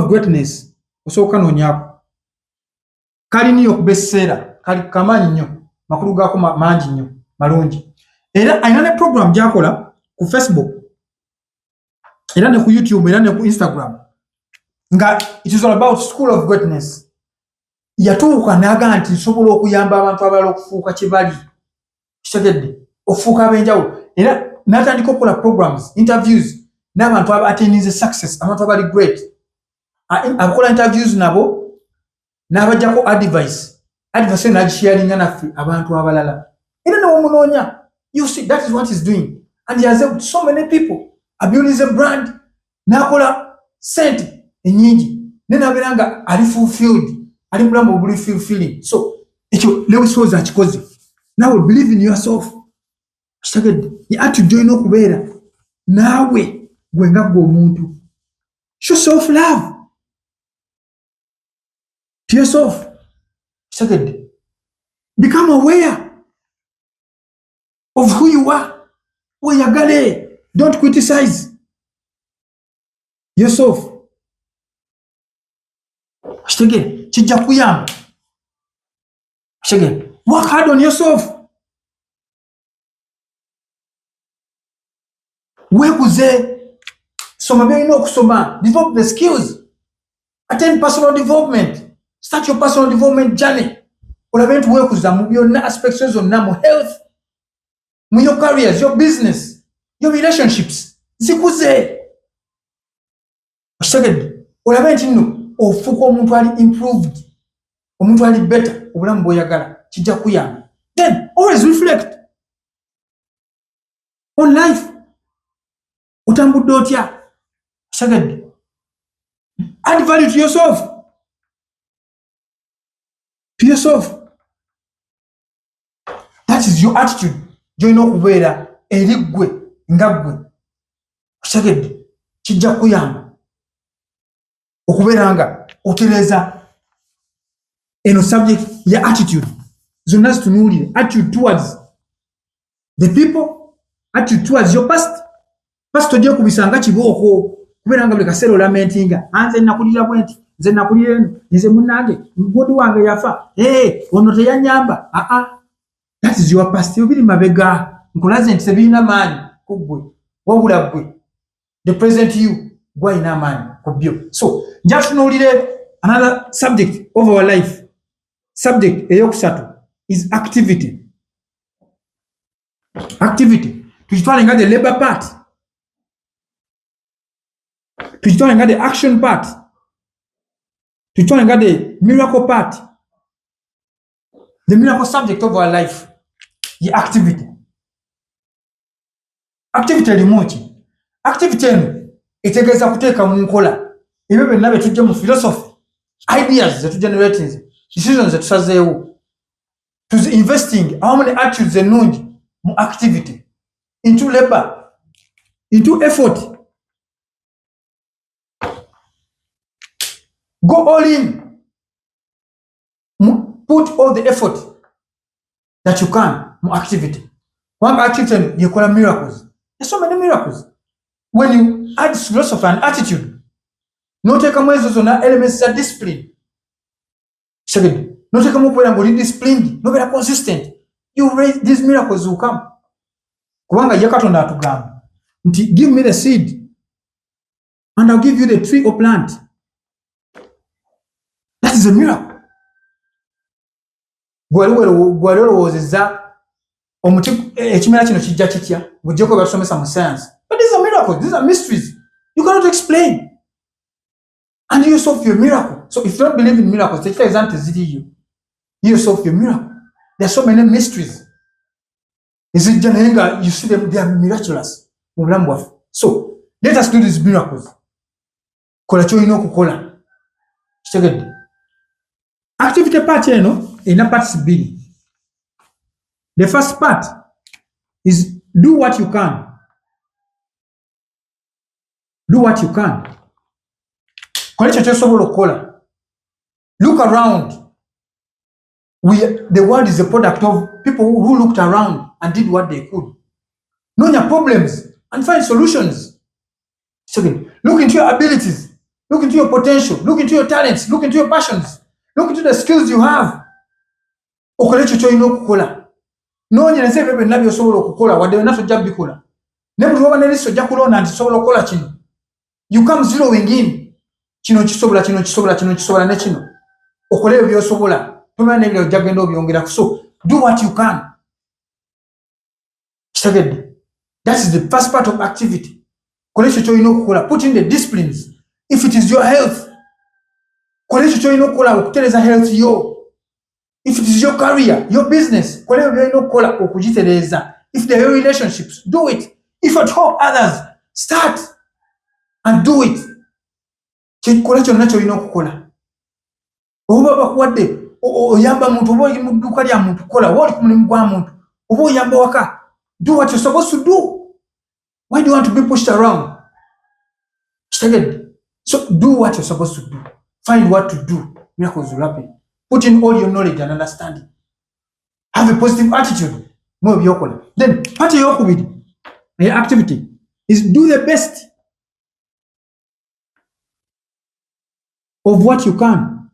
greatness osooka noonyaako kali New York bestseller kali kamaanyi nnyo makulu gaako mangi nnyo malungi era ayina ne program gyakola ku Facebook era ne ku YouTube era ne ku Instagram nga it is all about school of greatness yatuuka naga nti nsobola okuyamba abantu abalala okufuuka kye bali kitegedde okufuuka ab'enjawulo era n'atandika okukola programs interviews n'abantu abaatteninze success abantu abali great abakola interviews nabo n'abajjako advice n'agisharinga naffe abantu abalala era newomunoonya you see that is what he's doing and he has helped so many people abuilding a brand n'akola sente ennyingi nenabeera nga ali fulfilled ali mulamu obuli fulfilling so ekyo Lewis Howes akikoze nawe believe in yourself kitegedde ati joina okubeera naawe gwe nga gwe omuntu show self love to yourself kitegedde become aware of who you are weyagale don't criticize yourself kitegedde kijja kuyamba kitegedde work hard on yourself weekuze soma byolina okusoma develop the skills attend personal development start your personal development journey olabe nti weekuza mu byonna aspects zonna mu health mu your careers your business your relationships zikuze kitegedde olabe nti nno ofuuka omuntu ali improved omuntu ali better obulamu bw'oyagala kijja kuyamba then always reflect on life otambudde otya kitegedde add value to yourself that is your attitude gyolina okubeera eri ggwe nga ggwe kitegedde kijja kuyamba okubeera nga otereeza eno subject ya attitude zonna zitunuulire attitude towards the people attitude towards your past tojja kubisanga kibooko kubeera nga buli kaseera olamentinga nze nakulira bwenti nze nakulira eno nze munnange mugodi wange yafa ono teyanyamba that is your past ebiri mabega nkulaze nti tebirina maanyi ku ggwe wabula ggwe the present you gwalina amaanyi ku byo so nja tutunuulire another subject of our life subject eyokusatu is activity tukitwale nga the labor part tukitwale nga the action part tukitwale nga the miracle part the miracle subject of our life ye activity erimu ki activity eno etegeeza kuteeka mu nkola ebyo byonna bye tujja mu philosophy ideas zetugenerating decisions zetusazeewo investing awamu ne attitudes ennungi mu activity into labor into effort go all in put all the effort that you can mu activity kubanga activity yekola miracles. There's so many miracles when you add philosophy and attitude. No take a ezo zonna elements za discipline. Second, no take a okubeera ng'oli disciplined, nobeera consistent. You raise these miracles will come. Kubanga ye Katonda atugamba nti give me the seed and I'll give you the tree or plant. That is a miracle. Gwali olowoozezza omuti ekimera kino kijja kitya ng'oggyeko batusomesa mu science. But these are miracles, these are mysteries. You cannot explain. And you yourself your miracle. So if you don't believe in miracles, take example ziriyo. You yourself your miracle. There are so many mysteries. Is it Janenga? You see them, they are miraculous. So let us do these miracles. Kola choino kukola. Kitegedde. Activity part ina parts bbiri. The first part is do what you can. Do what you can. Kola ekyo kyosobola okukola. Look around. The world is a product of people who looked around and did what they could. Know your problems and find solutions. Second, look into your abilities. Look into your potential. Look into your talents. Look into your passions. Look into the skills you have. Okole ekyo kyolina okukola. Noonyereza ebyo byonna by'osobola okukola wadde byonna tojja bikola. Ne buli waba n'eriiso ojja kulonda nti sobola okukola kino. You come zeroing in. Kino kisobola, kino kisobola, kino kisobola ne kino. Okole ebyo by'osobola. Tomanya n'ebirala ojja kugenda obyongerako. So do what you can. Kitegedde. That is the first part of activity. Kola ekyo kyolina okukola. Put in the disciplines. If it is your health, kola ekyo kyolina okukola okutereza health yo. If it is your career, your business, kola ebyo byolina okukola okugitereza. If they are your relationships, do it. If at help others, start and do it. Kola kyonna kyolina okukola. Oba bakuwadde oyamba muntu, oba oli mu dduuka lya muntu, kola. Oba oli ku mulimu gwa muntu, oba oyamba waka, do what you're supposed to do. Why do you want to be pushed around? So do what you're supposed to do. Find what to do. Miracles will happen. Put in all your knowledge and understanding. Have a positive attitude. Then part of your activity is do the best of what you can.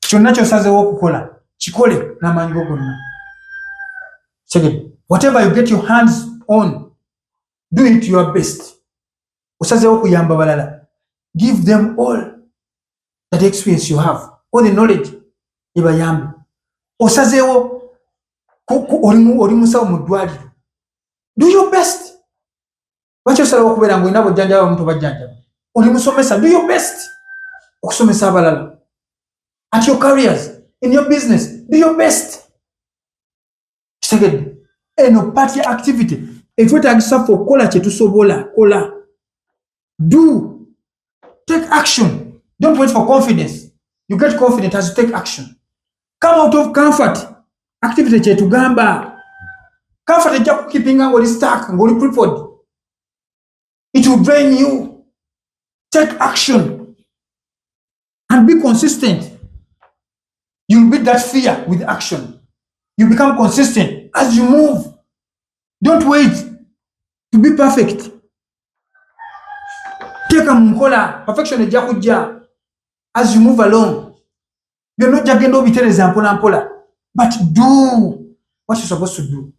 Kyonna ky'osazeewo okukola kikole n'amaanyi go gonna. Second, whatever you get your hands on, do it your best. Osazeewo okuyamba balala. Give them all that experience you have, all the knowledge ebayambe. Osazeewo oli musawo mu ddwaliro. Do your best. Lwaki osalawo okubeera ng'olina bojjanjaba omuntu bajjanjaba? Oli musomesa, do your best okusomesa abalala. At your careers, in your business, do your best. Kitegedde. Eno part ya activity etwetaagisa ffe okukola kye tusobola kola. Do. Take action. Don't wait for confidence. You get confident as you take action. Come out of comfort. Activity kyetugamba. Comfort ejja kukipinga ng'oli stuck, ng'oli crippled. It will drain you. Take action and be consistent. You'll beat that fear with action. You become consistent as you move. Don't wait to be perfect. Teka munkola, perfection ejja kujja as you move along. You're not jagenda obitereza mpola mpola, but do what you're supposed to do.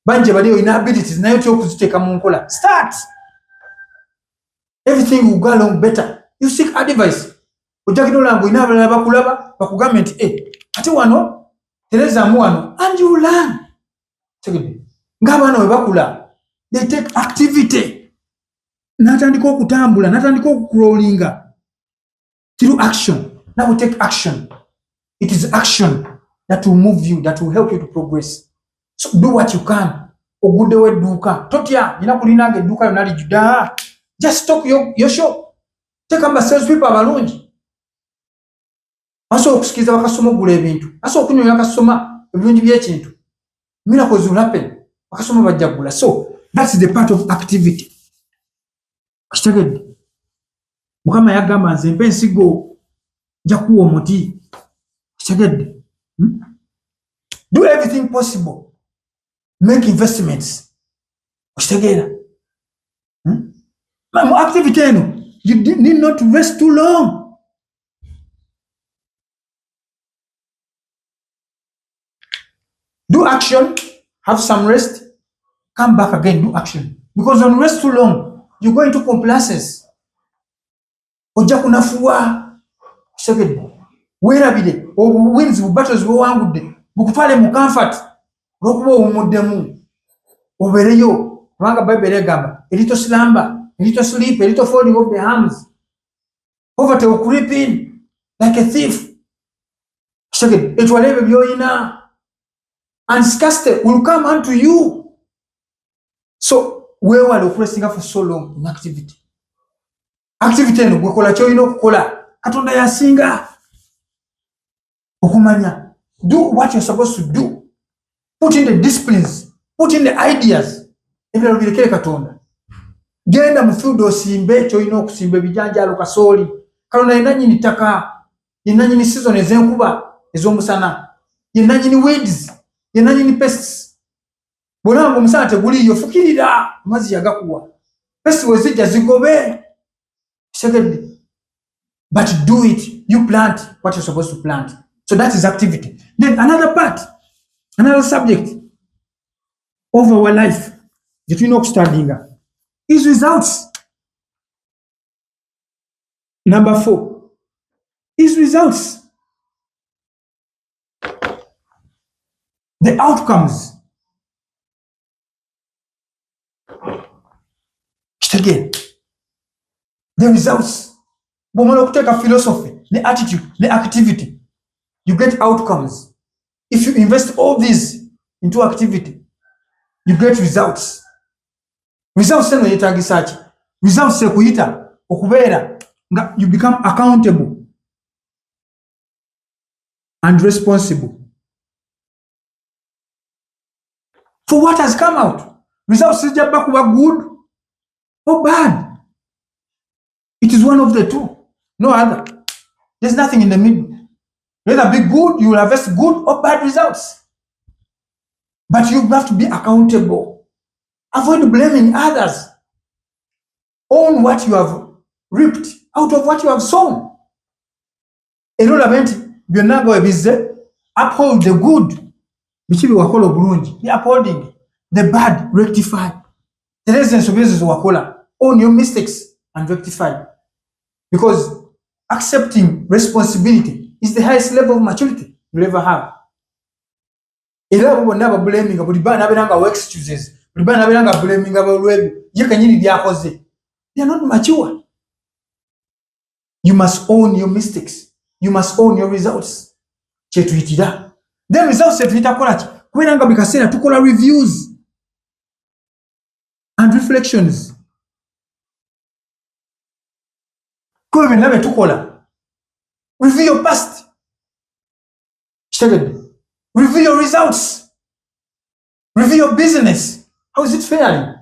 Banje bali oyina abilities nayo kyokuziteeka mu nkola. Start. Everything will go along better. You seek advice. Ojagenda olanga oyina abalala bakulaba bakugambe nti ate wano terezaamu wano, and you learn. Ng'abaana bwe bakula, they take activity. Natandika okutambula, natandika okucrawlinga through action. Now we take action. It is action that will move you, that will help you to progress. So do what you can. Oguddewo edduuka. Totya, nina kulinanga edduuka yonna lijjudde. Just stock your shop. Take up sales people abalungi. Asobola okusikiriza bakasoma okugula ebintu. Asobola okunyola akasoma ebirungi by'ekintu. Miracles will happen. Bakasoma bajja kugula. So that's the part of activity. Kitegedde. Mukama yagamba nze mpa ensigo nja kuwa omuti. Kitegedde. Do everything possible. Make investments. Kitegeera. Mu activity eno, you need not rest too long. Do action, have some rest, come back again, do action. Because when you rest too long, you go into complacency. Ojja kunafuwa. Kitegedde. Weerabire wins bu battles bw'owangudde bukutwale mu comfort olw'okuba owumuddemu. Obeereyo kubanga Bayibuli egamba a little slumber, a little sleep, a little folding of the arms. Poverty will creep in like a thief. Kitegedde. Etwale ebyo by'olina. And scarcity will come unto you. So weewale okulesinga for so long in activity. Activity eno gwekola ky'olina okukola. Katonda yasinga okumanya. Do what you're supposed to do. Put in the disciplines. Put in the ideas. ebirala birekere Katonda. Genda mu field osimbe kyolina okusimba ebijanjaalo kasooli. Katonda ye nannyini ttaka, ye nannyini season ez'enkuba ez'omusana, ye nannyini weeds, ye nannyini pests. Bw'olaba omusana teguliyo fukirira, amazzi yagakuwa. Pests bwe zijja zigobe. Secondly, but do it. You plant what you're supposed to plant. So that is activity. Then another part, another subject of our life that we know studying is results. Number 4 is results. The outcomes. Again, the results. When we take a philosophy, the attitude, the activity, you get outcomes. If you invest all these into activity, you get results. Results seno yetagisa ki? Results sekuyita okubeera nga you become accountable and responsible for what has come out. Results zijja kuba good or bad. It is one of the two, no other. There's nothing in the middle. Whether be good, you will harvest good or bad results. But you have to be accountable. Avoid blaming others. Own what you have reaped out of what you have sown. Byonna bwebize, uphold the good. Biki byewakola obulungi, be upholding. The bad, rectify. The reasons of business wakola. Own your mistakes and rectify. Because accepting responsibility is the highest level of maturity you'll ever have. Era abo bonna ababulaminga, buli baana abeera nga excuses, buli baana abeera nga bulaminga olw'ebyo ye kanyini byakoze. They are not mature. You must own your mistakes. You must own your results. Kyetuyitira. Then results kyetuyita kukola ki? Kubeera nga buli kaseera tukola reviews and reflections. Kuba byonna bye tukola. Review your past. Kitegedde. Review your results. Review your business. How is it faring?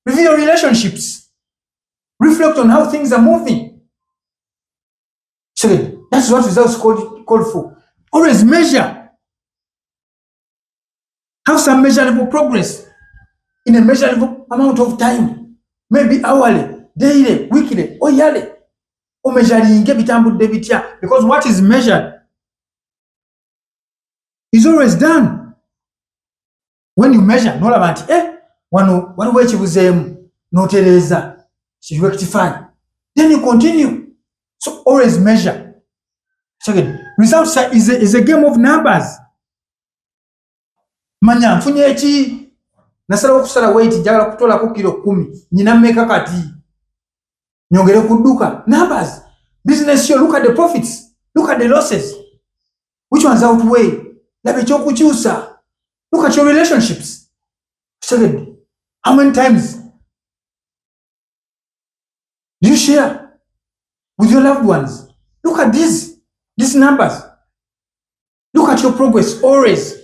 Review your relationships. Reflect on how things are moving. So that's what results called for. Always measure. Have some measurable progress in a measurable amount of time. Maybe hourly, daily, weekly, or yearly. Or measuring bitambudde bitya. Because what is measured is always done. When you measure, no labanti, waliwo ekibuzeemu, notereeza, you rectify. Then you continue. So always measure. Second, results is a game of numbers. Manya, nfunye eki, nasalawo okusala weight, njagala kutoolako kilo 10, nyina mmeka kati, nyongere ku dduka. Numbers. Business, you look at the profits, look at the losses. Which ones outweigh? Laba ekyokukyusa. Look at your relationships. Second, how many times do you share with your loved ones? Look at these numbers. Look at your progress. Always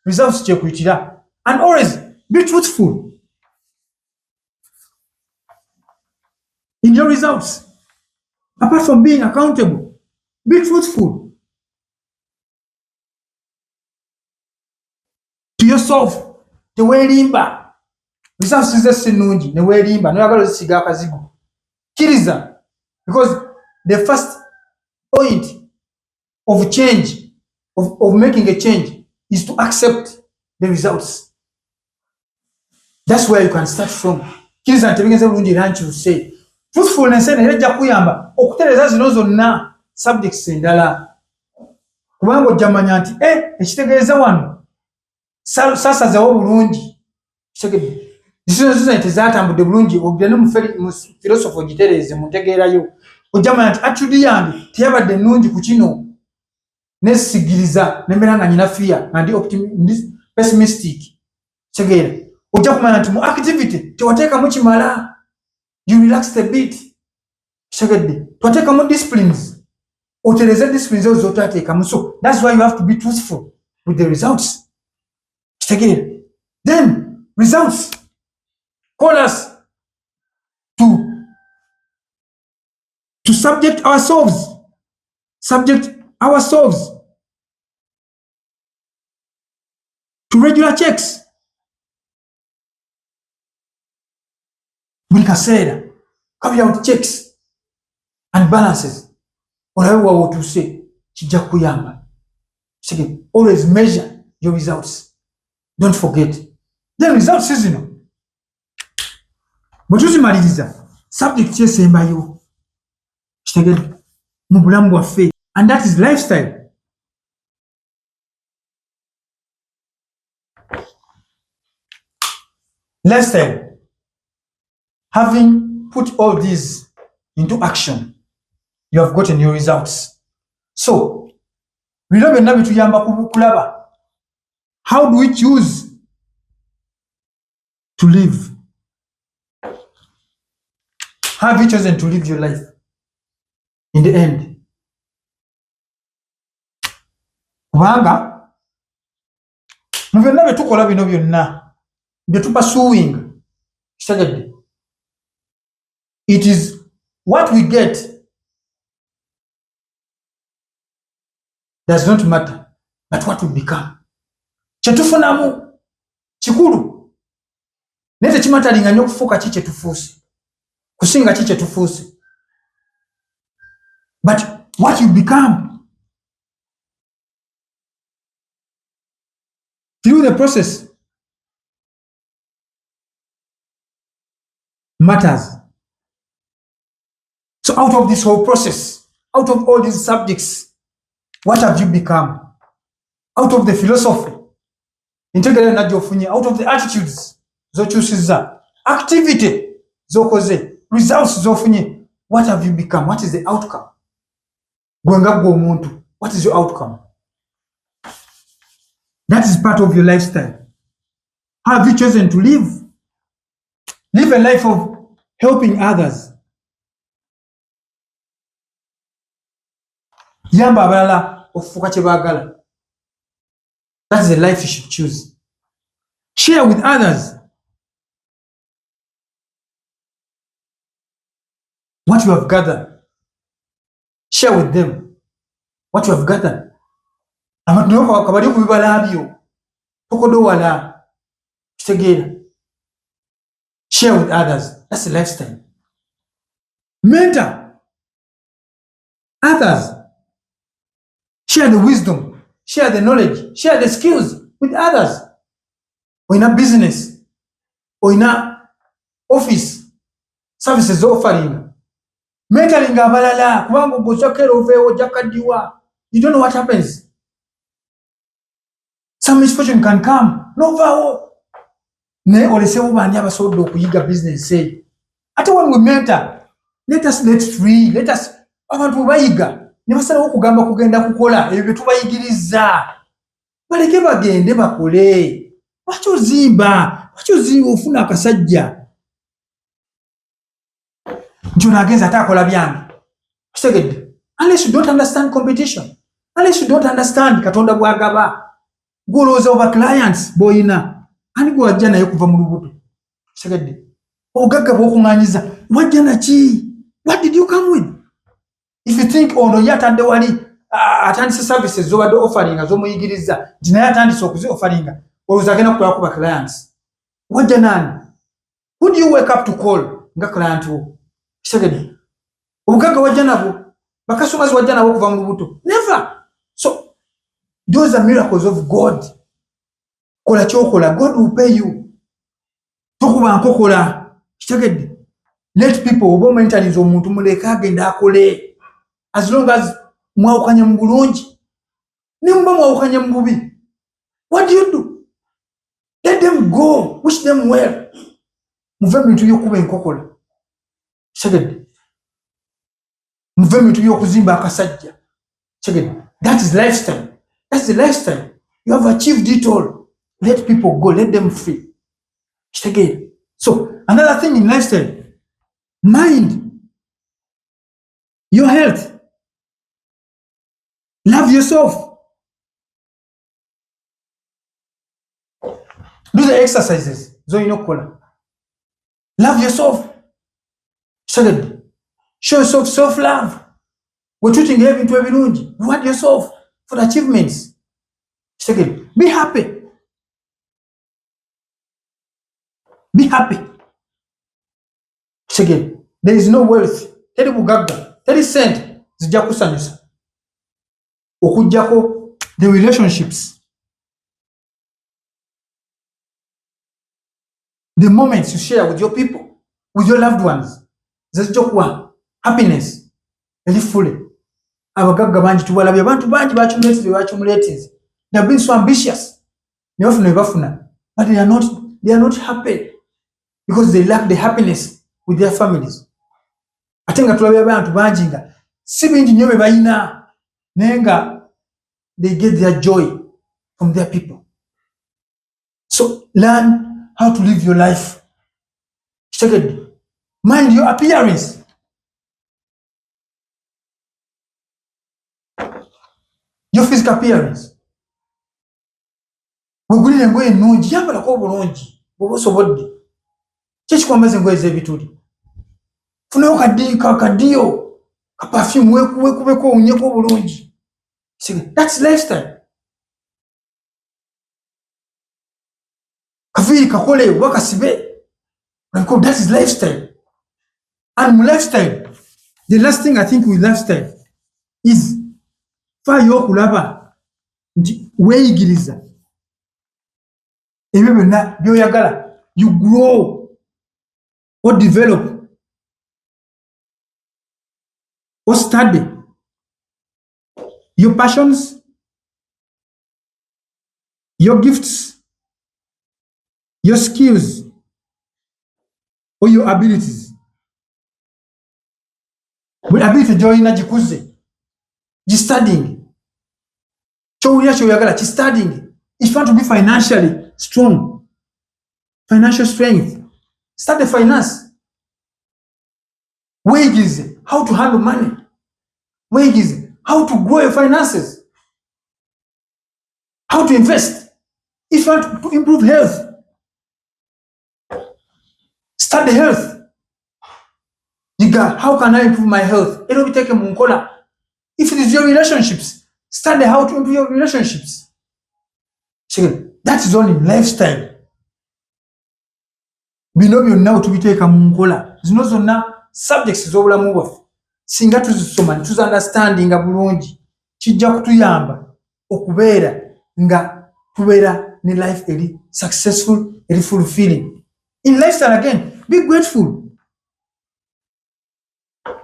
results kyekuyitira. And always be truthful in your results. Apart from being accountable, be truthful to yourself. Teweerimba. Results is ennungi neweerimba noyagala ozisiga akazigo. Kiriza. Because the first point of change, of making a change, is to accept the results. That's where you can start from. Kiriza nti bigenze bulungi era nkyuse. Truthfulness eno ejja kuyamba okutereeza zino zonna subjects endala. Kubanga ojja manya nti ekitegeeza wano saasazewo bulungi. Kitegedde. Zino tezatambudde bulungi, ogende mu philosophy ogitereeze muntegeerayo. Ojja manya nti attitude yange teyabadde ennungi ku kino. Nesigiriza nembeera nga nyina fear and pessimistic. Kitegeera. Ojja kumanya nti mu activity tewateekamu kimala. You relaxed a bit. Kitegedde. Twateekamu disciplines. Otereeze disciplines ezo z'otateekamu. So that's why you have to be truthful with the results. Kitegere. Then results call us to subject ourselves to regular checks. Buli kaseera carry out checks and balances. Olabe wa wotuuse kijja kuyamba. Second, always measure your results. Don't forget. Then results zino bwe tuzimaliriza subject kyesembayo kitegedde mu bulamu bwaffe, and that is lifestyle. Lifestyle. Having put all these into action, you have gotten your results. So, bino byonna bituyamba kulaba how do we choose to live. Have you chosen to live your life in the end? Kubanga mu byonna bye tukola bino byonna bye tupasuwinga kitegedde, it is what we get does not matter, but what we become. Kyetufunamu kikulu naye tekimatalinga nnyo okufuuka ki kyetufuuse kusinga ki kyetufuuse, but what you become through the process matters. So out of this whole process, out of all these subjects, what have you become? Out of the philosophy, integrate najjo ofunye, out of the attitudes zokyusiza, activity zokoze, results zofunye, what have you become? What is the outcome? Gwe nga gwe omuntu, what is your outcome? That is part of your lifestyle. How have you chosen to live? Live a life of helping others. Yamba abalala okufuuka kye baagala. That is the life you should choose. Share with others what you have gathered. Share with them what you have gathered. Abantu kabali okubibala byo tokodowala kitegeera. Share with others. That's the lifestyle. Mentor others. Share the wisdom, share the knowledge, share the skills with others. Or in a business, or in a office, services offering. Mentoring abalala, kubanga bw'okyakera oveewo jakaddiwa. You don't know what happens. Some misfortune can come. Novaawo. Naye olesewo bandi abasobodde okuyiga business eyo. Ate when we mentor, let us let free, let us abantu bayiga. Ne basalawo okugamba kugenda kukola ebyo bye tubayigiriza. Baleke bagende bakole. Lwaki ozimba ofuna akasajja nti ono agenza ate akola byange kitegedde. Unless you don't understand competition, unless you don't understand Katonda bw'agaba, gwolowooza oba clients b'oyina ani gwe wajja naye kuva mu lubuto kitegedde. Obugagga bw'okuŋŋaanyiza wajja naki? What did you come with? If you think ono ye atadde wali atandise services z'obadde offeringa z'omuyigiriza nti naye atandise okuzi offeringa olowooza agenda kukolako ba clients, wajja nani? Who do you wake up to call nga client wo kitegedde? Obugagga wajja nabwo, bakasumazi wajja nabo okuva mu lubuto? Never. So those are miracles of God. Kola kyokola, God will pay you. Tokuba nkokola kitegedde. Let people oba omentalize omuntu muleke agenda akole. As long as mwawukanye mu bulungi ne muba mwawukanye mu bubi, what do you do? Let them go, wish them well. Muve mu bintu by'okuba enkokola kitegedde. Muve mu bintu by'okuzimba akasajja kitegedde. That is lifestyle. That's the lifestyle. You have achieved it all. Let people go, let them free kitegedde. So another thing in lifestyle, mind your health. Love yourself. Do the exercises z'olina okukola. Love yourself. Second, show yourself self-love. We're treating everything to everything. Reward yourself for the achievements. Second, be happy. Be happy. Second, there is no wealth. Teri bugagga, teri sente zijja kusanyusa. Okujjako the relationships, the moments you share with your people, with your loved ones, zijja kuwa happiness eri fully. Abagagga bangi tubalabye, abantu bangi bachumuleetize. They have been so ambitious. Ne bafuna, but they are not happy because they lack the happiness with their families. Ate nga tulabye abantu bangi nga si bingi nnyo bye balina naye nga they get their joy from their people. So learn how to live your life. Second, mind your appearance. Your physical appearance. Wegulira engoye ennungi, yambalako obulungi bw'oba osobodde. Ki ekikwambaza engoye z'ebituli? Funayo kadiyo ka perfume weekubeko owunyeko obulungi. That's lifestyle. Kaviiri kakole oba kasibe. That is lifestyle. And lifestyle, the last thing I think with lifestyle is faayo okulaba nti weeyigiriza ebyo byonna by'oyagala. You grow or develop or study your passions, your gifts, your skills, or your abilities. Buli ability gy'olina gikuze, studying. Ky'owulira ky'oyagala studying. If you want to be financially strong, financial strength, study finance. Weeyigirize how to handle money. Weeyigirize how to grow your finances, how to invest. If you want to improve health, study health. How can I improve my health? It'll be taken munkola. If it is your relationships, study how to improve your relationships. That is only lifestyle. Bino byonna tubiteeka mu nkola. Zino zonna subjects ez'obulamu bwaffe singa tuzisoma ne tuzunderstandinga bulungi kijja kutuyamba okubeera nga tubeera ne life eri successful, eri fulfilling. In lifestyle again, be grateful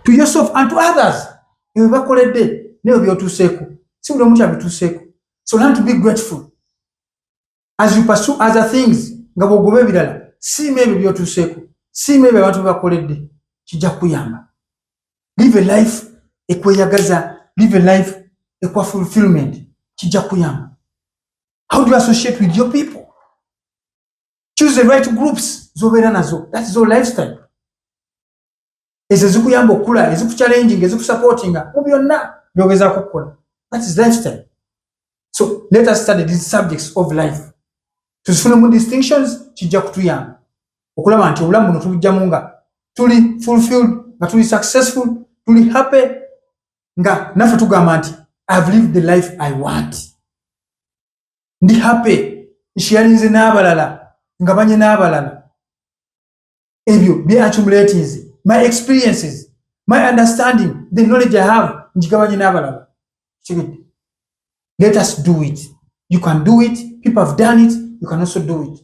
to yourself and to others. Ebyo bakoledde n'ebyo by'otuuseeko si buli omu kyabituuseeko. So learn to be grateful as you pursue other things. Nga bw'ogoba ebirala siima ebyo by'otuuseeko, siima ebyo abantu bakoledde, kijja kuyamba. Live a life ekweyagaza, live a life ekwa fulfillment, kijja kuyamba. How do you associate with your people? Choose the right groups z'obeera nazo. That is all lifestyle. Ezo zikuyamba okula, ezikuchallenging, ezikusupportinga mu byonna by'ogezaako okukola. That is lifestyle. So let us study these subjects of life. Tuzifunemu distinctions, kijja kutuyamba okulaba nti obulamu buno tubujjamu nga tuli fulfilled, nga tuli successful, tuli happy, nga naffe tugamba nti I've lived the life I want. Ndi happy, nsharinze n'abalala, ngabanye n'abalala. Ebyo bye accumulating my experiences, my understanding, the knowledge I have, njigabanye n'abalala. Let us do it. You can do it. People have done it. You can also do it.